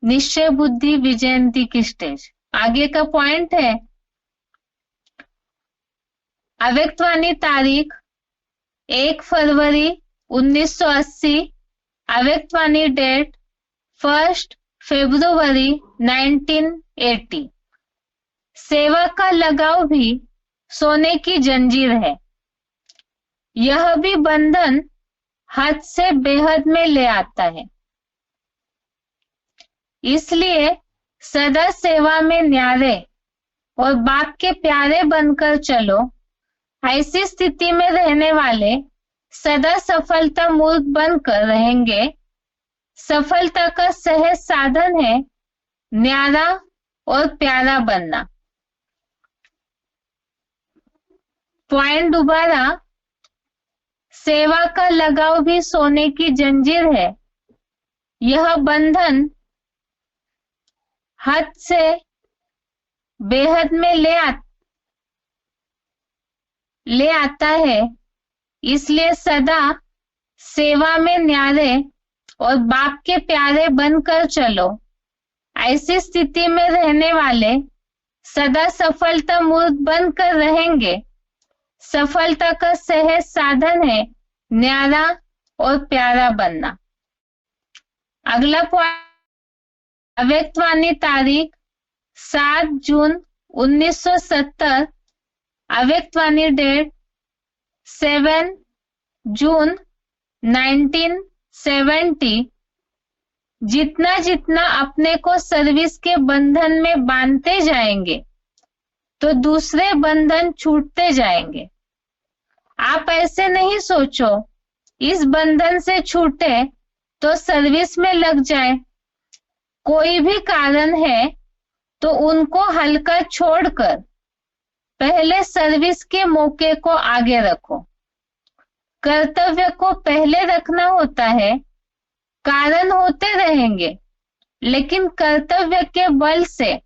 Speaker 1: निश्चय बुद्धि विजयंती की स्टेज। आगे का पॉइंट है, अव्यक्तवाणी तारीख 1 फरवरी 1980, अव्यक्तवाणी डेट 1 फरवरी 1980। सेवा का लगाव भी सोने की जंजीर है। यह भी बंधन हद से बेहद में ले आता है। इसलिए सदा सेवा में न्यारे और बाप के प्यारे बनकर चलो। ऐसी स्थिति में रहने वाले सदा सफलता मूर्त बनकर रहेंगे। सफलता का सहज साधन है न्यारा और प्यारा बनना। पॉइंट दोबारा, सेवा का लगाव भी सोने की जंजीर है। यह बंधन हद से बेहद में ले आता है। इसलिए सदा सेवा में न्यारे और बाप के प्यारे बनकर चलो। ऐसी स्थिति में रहने वाले सदा सफलता मूर्त बनकर रहेंगे। सफलता का सहज साधन है न्यारा और प्यारा बनना। अगला पॉइंट, अव्यक्तवाणी तारीख 7 जून 1970, अव्यक्तवाणी डेट 7 जून 1970। जितना जितना अपने को सर्विस के बंधन में बांधते जाएंगे तो दूसरे बंधन छूटते जाएंगे। आप ऐसे नहीं सोचो इस बंधन से छूटे तो सर्विस में लग जाए। कोई भी कारण है तो उनको हल्का छोड़कर पहले सर्विस के मौके को आगे रखो। कर्तव्य को पहले रखना होता है। कारण होते रहेंगे, लेकिन कर्तव्य के बल से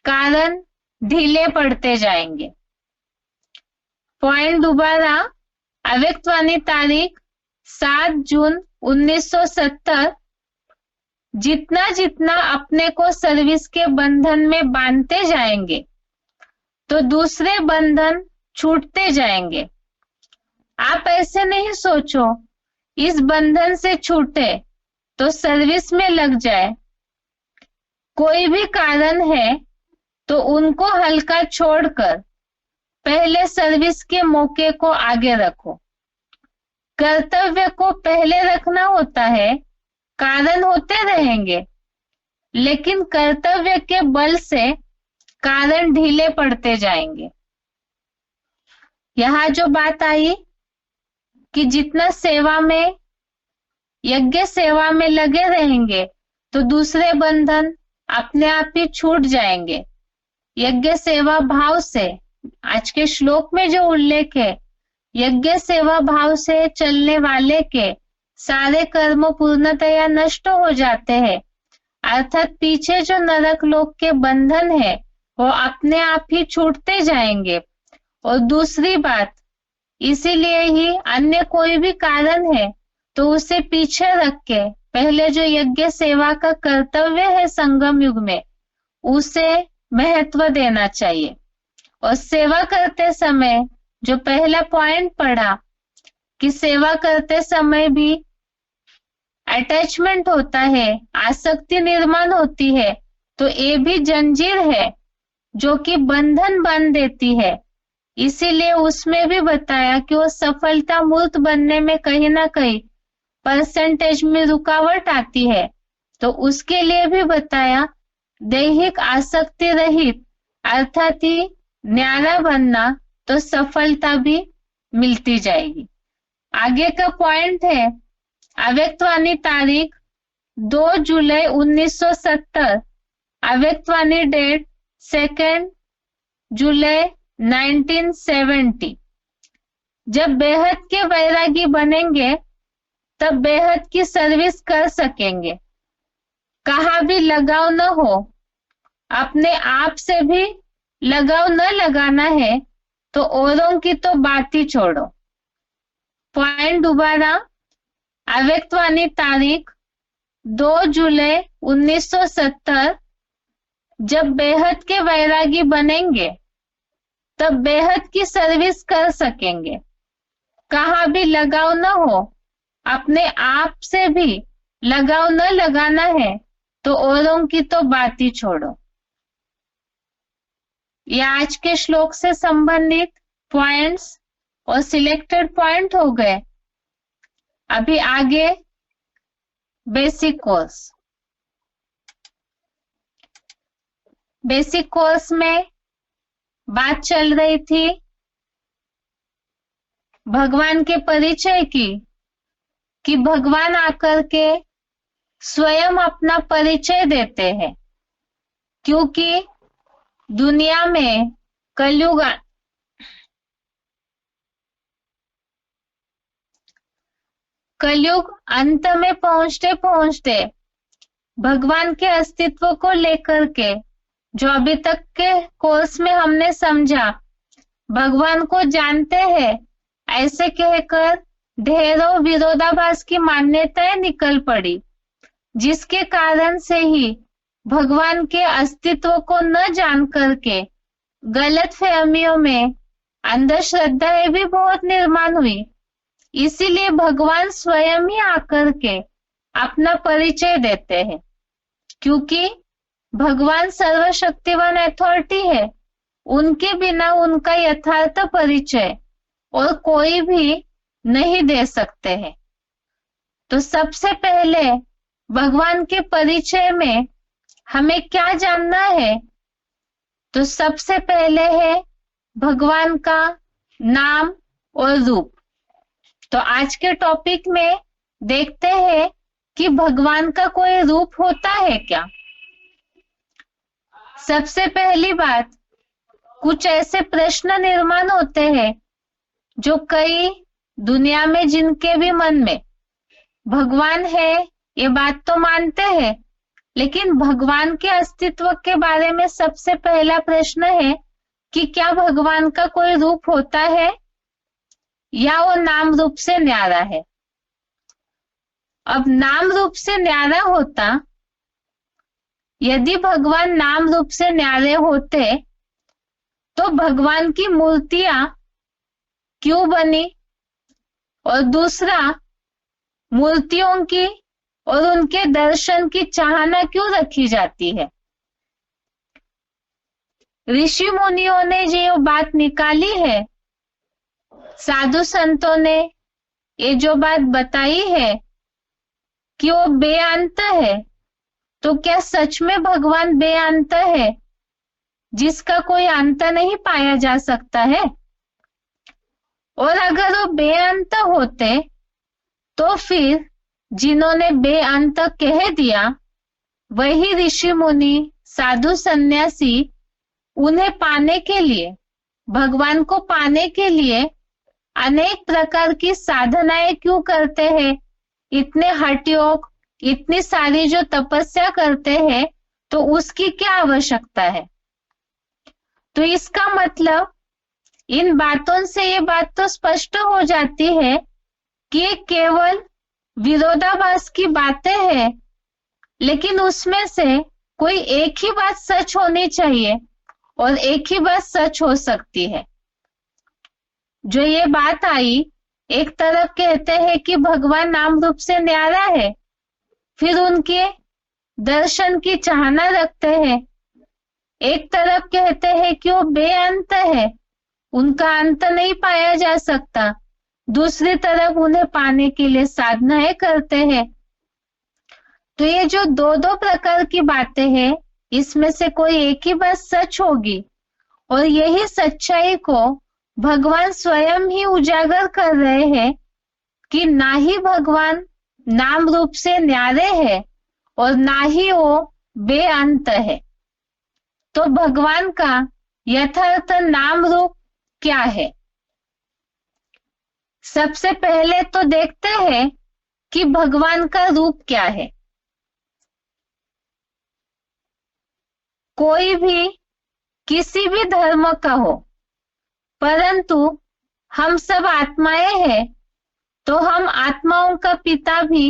Speaker 1: कारण ढीले पड़ते जाएंगे। पॉइंट दोबारा, अव्यक्तवाणी तारीख 7 जून 1970। जितना जितना अपने को सर्विस के बंधन में बांधते जाएंगे तो दूसरे बंधन छूटते जाएंगे। आप ऐसे नहीं सोचो इस बंधन से छूटे तो सर्विस में लग जाए। कोई भी कारण है तो उनको हल्का छोड़कर पहले सर्विस के मौके को आगे रखो। कर्तव्य को पहले रखना होता है। कारण होते रहेंगे, लेकिन कर्तव्य के बल से कारण ढीले पड़ते जाएंगे। यहाँ जो बात आई कि जितना सेवा में, यज्ञ सेवा में लगे रहेंगे तो दूसरे बंधन अपने आप ही छूट जाएंगे। यज्ञ सेवा भाव से, आज के श्लोक में जो उल्लेख है, यज्ञ सेवा भाव से चलने वाले के सारे कर्म पूर्णतया नष्ट हो जाते हैं, अर्थात पीछे जो नरक लोक के बंधन है वो अपने आप ही छूटते जाएंगे। और दूसरी बात, इसीलिए ही अन्य कोई भी कारण है तो उसे पीछे रख के पहले जो यज्ञ सेवा का कर्तव्य है संगम युग में, उसे महत्व देना चाहिए। और सेवा करते समय जो पहला पॉइंट पढ़ा कि सेवा करते समय भी अटैचमेंट होता है, आसक्ति निर्माण होती है, तो ये भी जंजीर है जो कि बंधन बांध देती है। इसीलिए उसमें भी बताया कि वो सफलता मूर्त बनने में कहीं ना कहीं परसेंटेज में रुकावट आती है, तो उसके लिए भी बताया दैहिक आसक्ति रहित अर्थात ही न्यारा बनना, तो सफलता भी मिलती जाएगी। आगे का पॉइंट है अव्यक्तवाणी तारीख 2 जुलाई 1970, अव्यक्तवाणी डेट 2 जुलाई 1970। जब बेहद के वैरागी बनेंगे तब बेहद की सर्विस कर सकेंगे। कहाँ भी लगाव न हो, अपने आप से भी लगाव न लगाना है तो औरों की तो बात ही छोड़ो। पॉइंट दोबारा, अव्यक्तवाणी तारीख 2 जुलाई 1970, जब बेहद के वैरागी बनेंगे तब बेहद की सर्विस कर सकेंगे। कहाँ भी लगाव न हो, अपने आप से भी लगाव न लगाना है तो औरों की तो बात ही छोड़ो। ये आज के श्लोक से संबंधित पॉइंट्स और सिलेक्टेड पॉइंट हो गए। अभी आगे बेसिक कोर्स। बेसिक कोर्स में बात चल रही थी भगवान के परिचय की, कि भगवान आकर के स्वयं अपना परिचय देते हैं, क्योंकि दुनिया में कलयुग अंत में पहुंचते पहुंचते भगवान के अस्तित्व को लेकर के जो अभी तक के कोर्स में हमने समझा, भगवान को जानते हैं ऐसे कहकर ढेरों विरोधाभास की मान्यताएं निकल पड़ी, जिसके कारण से ही भगवान के अस्तित्व को न जान करके गलत फहमियों में अंधश्रद्धाएं भी बहुत निर्माण हुई। इसीलिए भगवान स्वयं ही आकर के अपना परिचय देते हैं, क्योंकि भगवान सर्वशक्तिवान अथॉरिटी है, उनके बिना उनका यथार्थ परिचय और कोई भी नहीं दे सकते हैं। तो सबसे पहले भगवान के परिचय में हमें क्या जानना है, तो सबसे पहले है भगवान का नाम और रूप। तो आज के टॉपिक में देखते हैं कि भगवान का कोई रूप होता है क्या। सबसे पहली बात, कुछ ऐसे प्रश्न निर्माण होते हैं जो कई दुनिया में जिनके भी मन में भगवान है ये बात तो मानते हैं, लेकिन भगवान के अस्तित्व के बारे में सबसे पहला प्रश्न है कि क्या भगवान का कोई रूप होता है या वो नाम रूप से न्यारा है। अब नाम रूप से न्यारा होता, यदि भगवान नाम रूप से न्यारे होते तो भगवान की मूर्तियां क्यों बनी, और दूसरा मूर्तियों की और उनके दर्शन की चाहना क्यों रखी जाती है। ऋषि मुनियों ने जो बात निकाली है, साधु संतों ने ये जो बात बताई है कि वो बेअंत है, तो क्या सच में भगवान बेअंत है जिसका कोई अंत नहीं पाया जा सकता है? और अगर वो बेअंत होते तो फिर जिन्होंने बेअंत कह दिया वही ऋषि मुनि साधु सन्यासी उन्हें पाने के लिए, भगवान को पाने के लिए अनेक प्रकार की साधनाएं क्यों करते हैं? इतने हठ योग, इतनी सारी जो तपस्या करते हैं, तो उसकी क्या आवश्यकता है? तो इसका मतलब इन बातों से ये बात तो स्पष्ट हो जाती है कि ये केवल विरोधाभास की बातें हैं, लेकिन उसमें से कोई एक ही बात सच होनी चाहिए और एक ही बात सच हो सकती है। जो ये बात आई, एक तरफ कहते हैं कि भगवान नाम रूप से न्यारा है, फिर उनके दर्शन की चाहना रखते हैं। एक तरफ कहते हैं कि वो बेअंत है, उनका अंत नहीं पाया जा सकता, दूसरी तरफ उन्हें पाने के लिए साधनाएं करते हैं। तो ये जो दो दो प्रकार की बातें हैं, इसमें से कोई एक ही बात सच होगी, और यही सच्चाई को भगवान स्वयं ही उजागर कर रहे हैं कि ना ही भगवान नाम रूप से न्यारे है और ना ही वो बेअंत है। तो भगवान का यथार्थ नाम रूप क्या है? सबसे पहले तो देखते हैं कि भगवान का रूप क्या है। कोई भी किसी भी धर्म का हो, परंतु हम सब आत्माएं हैं, तो हम आत्माओं का पिता भी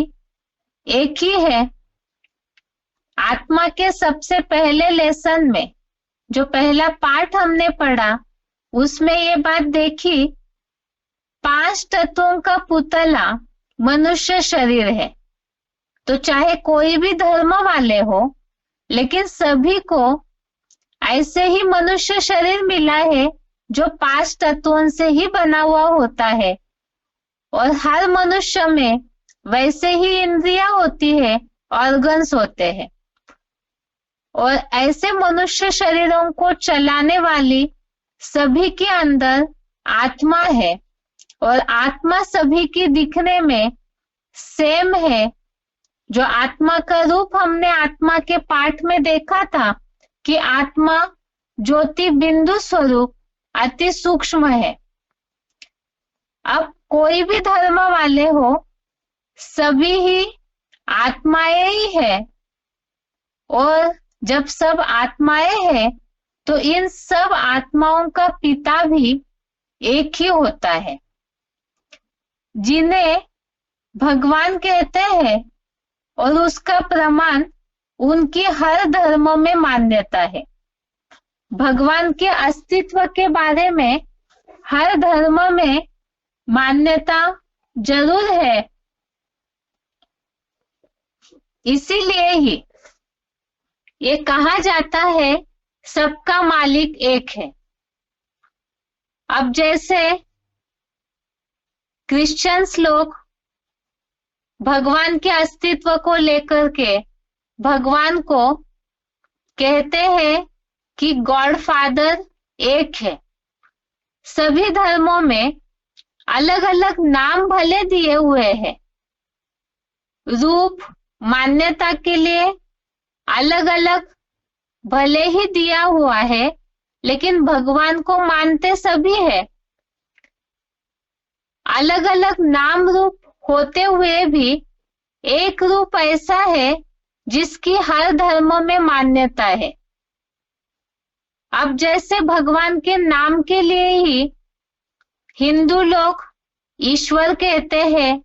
Speaker 1: एक ही है। आत्मा के सबसे पहले लेसन में जो पहला पाठ हमने पढ़ा, उसमें ये बात देखी, 5 तत्वों का पुतला मनुष्य शरीर है। तो चाहे कोई भी धर्म वाले हो, लेकिन सभी को ऐसे ही मनुष्य शरीर मिला है जो 5 तत्वों से ही बना हुआ होता है, और हर मनुष्य में वैसे ही इंद्रियां होती है, ऑर्गन्स होते हैं, और ऐसे मनुष्य शरीरों को चलाने वाली सभी के अंदर आत्मा है, और आत्मा सभी की दिखने में सेम है। जो आत्मा का रूप हमने आत्मा के पाठ में देखा था कि आत्मा ज्योति बिंदु स्वरूप अति सूक्ष्म है। अब कोई भी धर्म वाले हो, सभी ही आत्माएं ही है, और जब सब आत्माएं हैं तो इन सब आत्माओं का पिता भी एक ही होता है, जिन्हें भगवान कहते हैं, और उसका प्रमाण उनकी हर धर्म में मान्यता है। भगवान के अस्तित्व के बारे में हर धर्म में मान्यता जरूर है। इसीलिए ही ये कहा जाता है सबका मालिक एक है। अब जैसे क्रिश्चियंस लोग भगवान के अस्तित्व को लेकर के भगवान को कहते हैं कि गॉड फादर एक है। सभी धर्मों में अलग अलग नाम भले दिए हुए हैं, रूप मान्यता के लिए अलग अलग भले ही दिया हुआ है, लेकिन भगवान को मानते सभी है। अलग अलग नाम रूप होते हुए भी एक रूप ऐसा है जिसकी हर धर्म में मान्यता है। अब जैसे भगवान के नाम के लिए ही हिंदू लोग ईश्वर कहते हैं,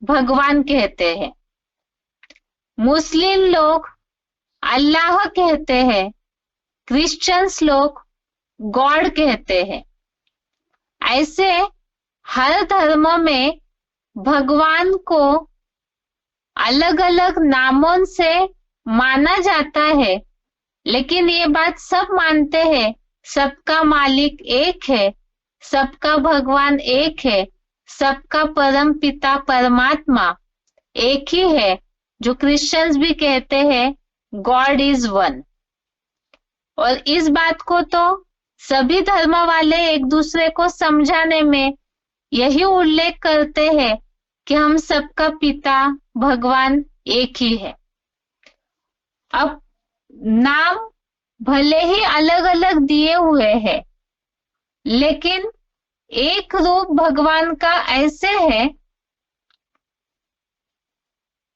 Speaker 1: भगवान कहते हैं, मुस्लिम लोग अल्लाह कहते हैं, क्रिश्चियंस लोग गॉड कहते हैं। ऐसे हर धर्म में भगवान को अलग अलग नामों से माना जाता है, लेकिन ये बात सब मानते हैं सबका मालिक एक है, सबका भगवान एक है, सबका परम पिता परमात्मा एक ही है, जो क्रिश्चियंस भी कहते हैं गॉड इज वन। और इस बात को तो सभी धर्म वाले एक दूसरे को समझाने में यही उल्लेख करते हैं कि हम सबका पिता भगवान एक ही है। अब नाम भले ही अलग अलग दिए हुए हैं, लेकिन एक रूप भगवान का ऐसे है,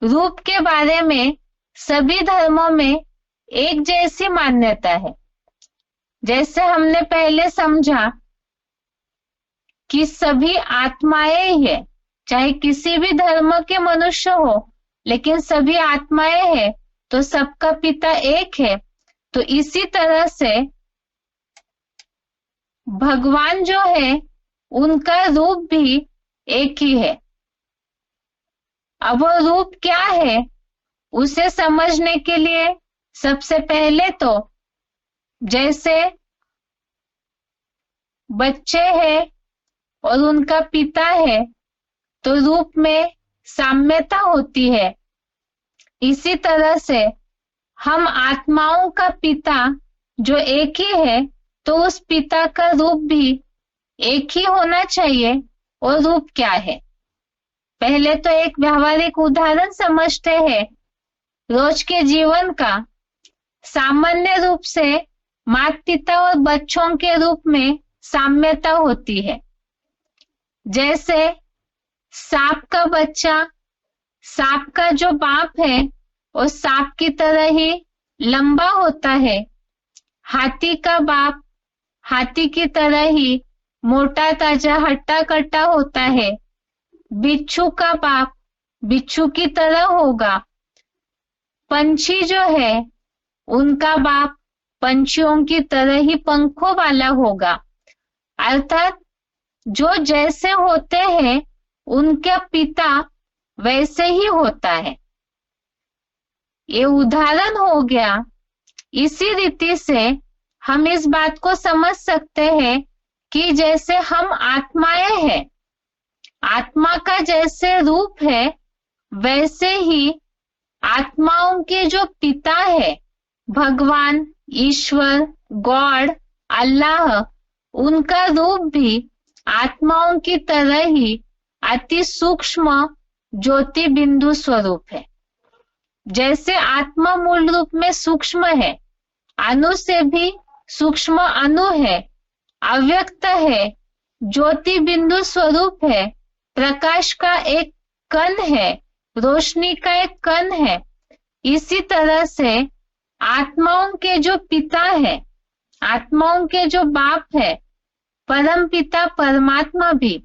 Speaker 1: रूप के बारे में सभी धर्मों में एक जैसी मान्यता है। जैसे हमने पहले समझा कि सभी आत्माएं ही है, चाहे किसी भी धर्म के मनुष्य हो, लेकिन सभी आत्माएं हैं, तो सबका पिता एक है। तो इसी तरह से भगवान जो है उनका रूप भी एक ही है। अब वो रूप क्या है, उसे समझने के लिए सबसे पहले तो जैसे बच्चे हैं और उनका पिता है, तो रूप में साम्यता होती है। इसी तरह से हम आत्माओं का पिता जो एक ही है, तो उस पिता का रूप भी एक ही होना चाहिए। और रूप क्या है, पहले तो एक व्यावहारिक उदाहरण समझते हैं रोज के जीवन का। सामान्य रूप से माता पिता और बच्चों के रूप में साम्यता होती है। जैसे सांप का बच्चा सांप का जो बाप है वो सांप की तरह ही लंबा होता है। हाथी का बाप हाथी की तरह ही मोटा ताजा हट्टा कट्टा होता है। बिच्छू का बाप बिच्छू की तरह होगा। पंछी जो है उनका बाप पंछियों की तरह ही पंखों वाला होगा। अर्थात जो जैसे होते हैं उनका पिता वैसे ही होता है। ये उदाहरण हो गया। इसी रीति से हम इस बात को समझ सकते हैं कि जैसे हम आत्माएं हैं, आत्मा का जैसे रूप है, वैसे ही आत्माओं के जो पिता है भगवान, ईश्वर, गॉड, अल्लाह, उनका रूप भी आत्माओं की तरह ही अति सूक्ष्म ज्योति बिंदु स्वरूप है। जैसे आत्मा मूल रूप में सूक्ष्म है, अणु से भी सूक्ष्म अणु है, अव्यक्त है, ज्योति बिंदु स्वरूप है, प्रकाश का एक कण है, रोशनी का एक कण है। इसी तरह से आत्माओं के जो पिता है, आत्माओं के जो बाप है, परम पिता परमात्मा भी,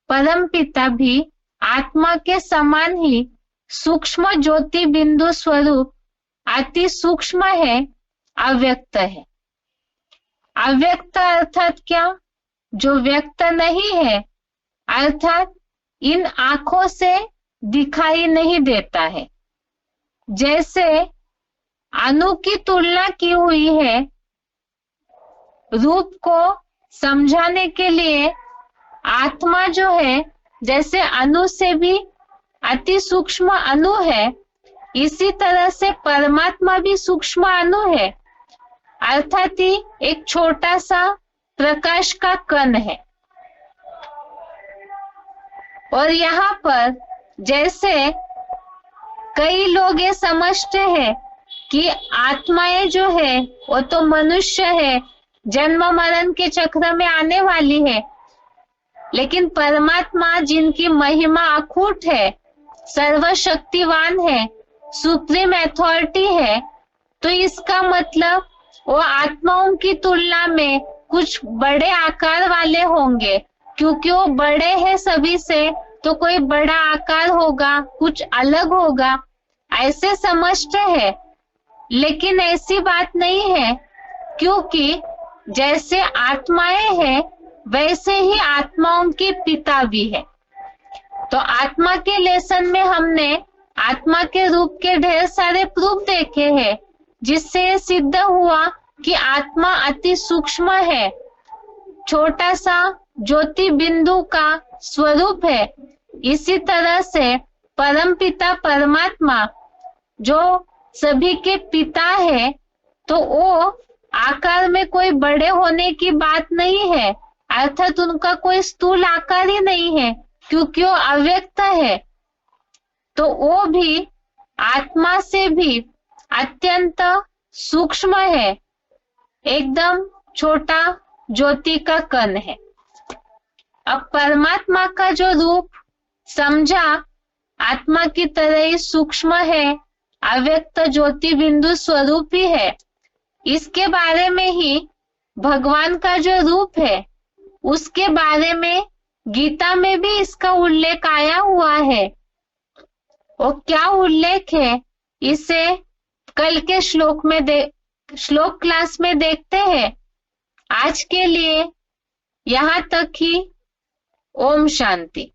Speaker 1: परम पिता भी आत्मा के समान ही सूक्ष्म ज्योति बिंदु स्वरूप अति सूक्ष्म है, अव्यक्त है। अव्यक्त अर्थात क्या, जो व्यक्त नहीं है, अर्थात इन आंखों से दिखाई नहीं देता है। जैसे अणु की तुलना की हुई है रूप को समझाने के लिए। आत्मा जो है जैसे अणु से भी अति सूक्ष्म अणु है, इसी तरह से परमात्मा भी सूक्ष्म अणु है, अर्थात ही एक छोटा सा प्रकाश का कण है। और यहाँ पर जैसे कई लोग ये समझते हैं कि आत्माएं जो है वो तो मनुष्य है, जन्म मरण के चक्र में आने वाली है, लेकिन परमात्मा जिनकी महिमा अखूट है, सर्वशक्तिवान है, सुप्रीम अथॉरिटी है, तो इसका मतलब वो आत्माओं की तुलना में कुछ बड़े आकार वाले होंगे, क्योंकि वो बड़े हैं सभी से, तो कोई बड़ा आकार होगा, कुछ अलग होगा, ऐसे समझते हैं। लेकिन ऐसी बात नहीं है, क्योंकि जैसे आत्माएं हैं वैसे ही आत्माओं के पिता भी है। तो आत्मा के लेसन में हमने आत्मा के रूप के ढेर सारे प्रूफ देखे हैं, जिससे ये सिद्ध हुआ कि आत्मा अति सूक्ष्म है, छोटा सा ज्योति बिंदु का स्वरूप है। इसी तरह से परमपिता परमात्मा जो सभी के पिता है, तो वो आकार में कोई बड़े होने की बात नहीं है, अर्थात उनका कोई स्थूल आकार ही नहीं है, क्योंकि वो अव्यक्त है। तो वो भी आत्मा से भी अत्यंत सूक्ष्म है, एकदम छोटा ज्योति का कण है। अब परमात्मा का जो रूप समझा आत्मा की तरह ही सूक्ष्म है, अव्यक्त ज्योति बिंदु स्वरूप ही है, इसके बारे में ही भगवान का जो रूप है उसके बारे में गीता में भी इसका उल्लेख आया हुआ है। और क्या उल्लेख है इसे कल के श्लोक क्लास में देखते हैं। आज के लिए यहाँ तक ही। ओम शांति।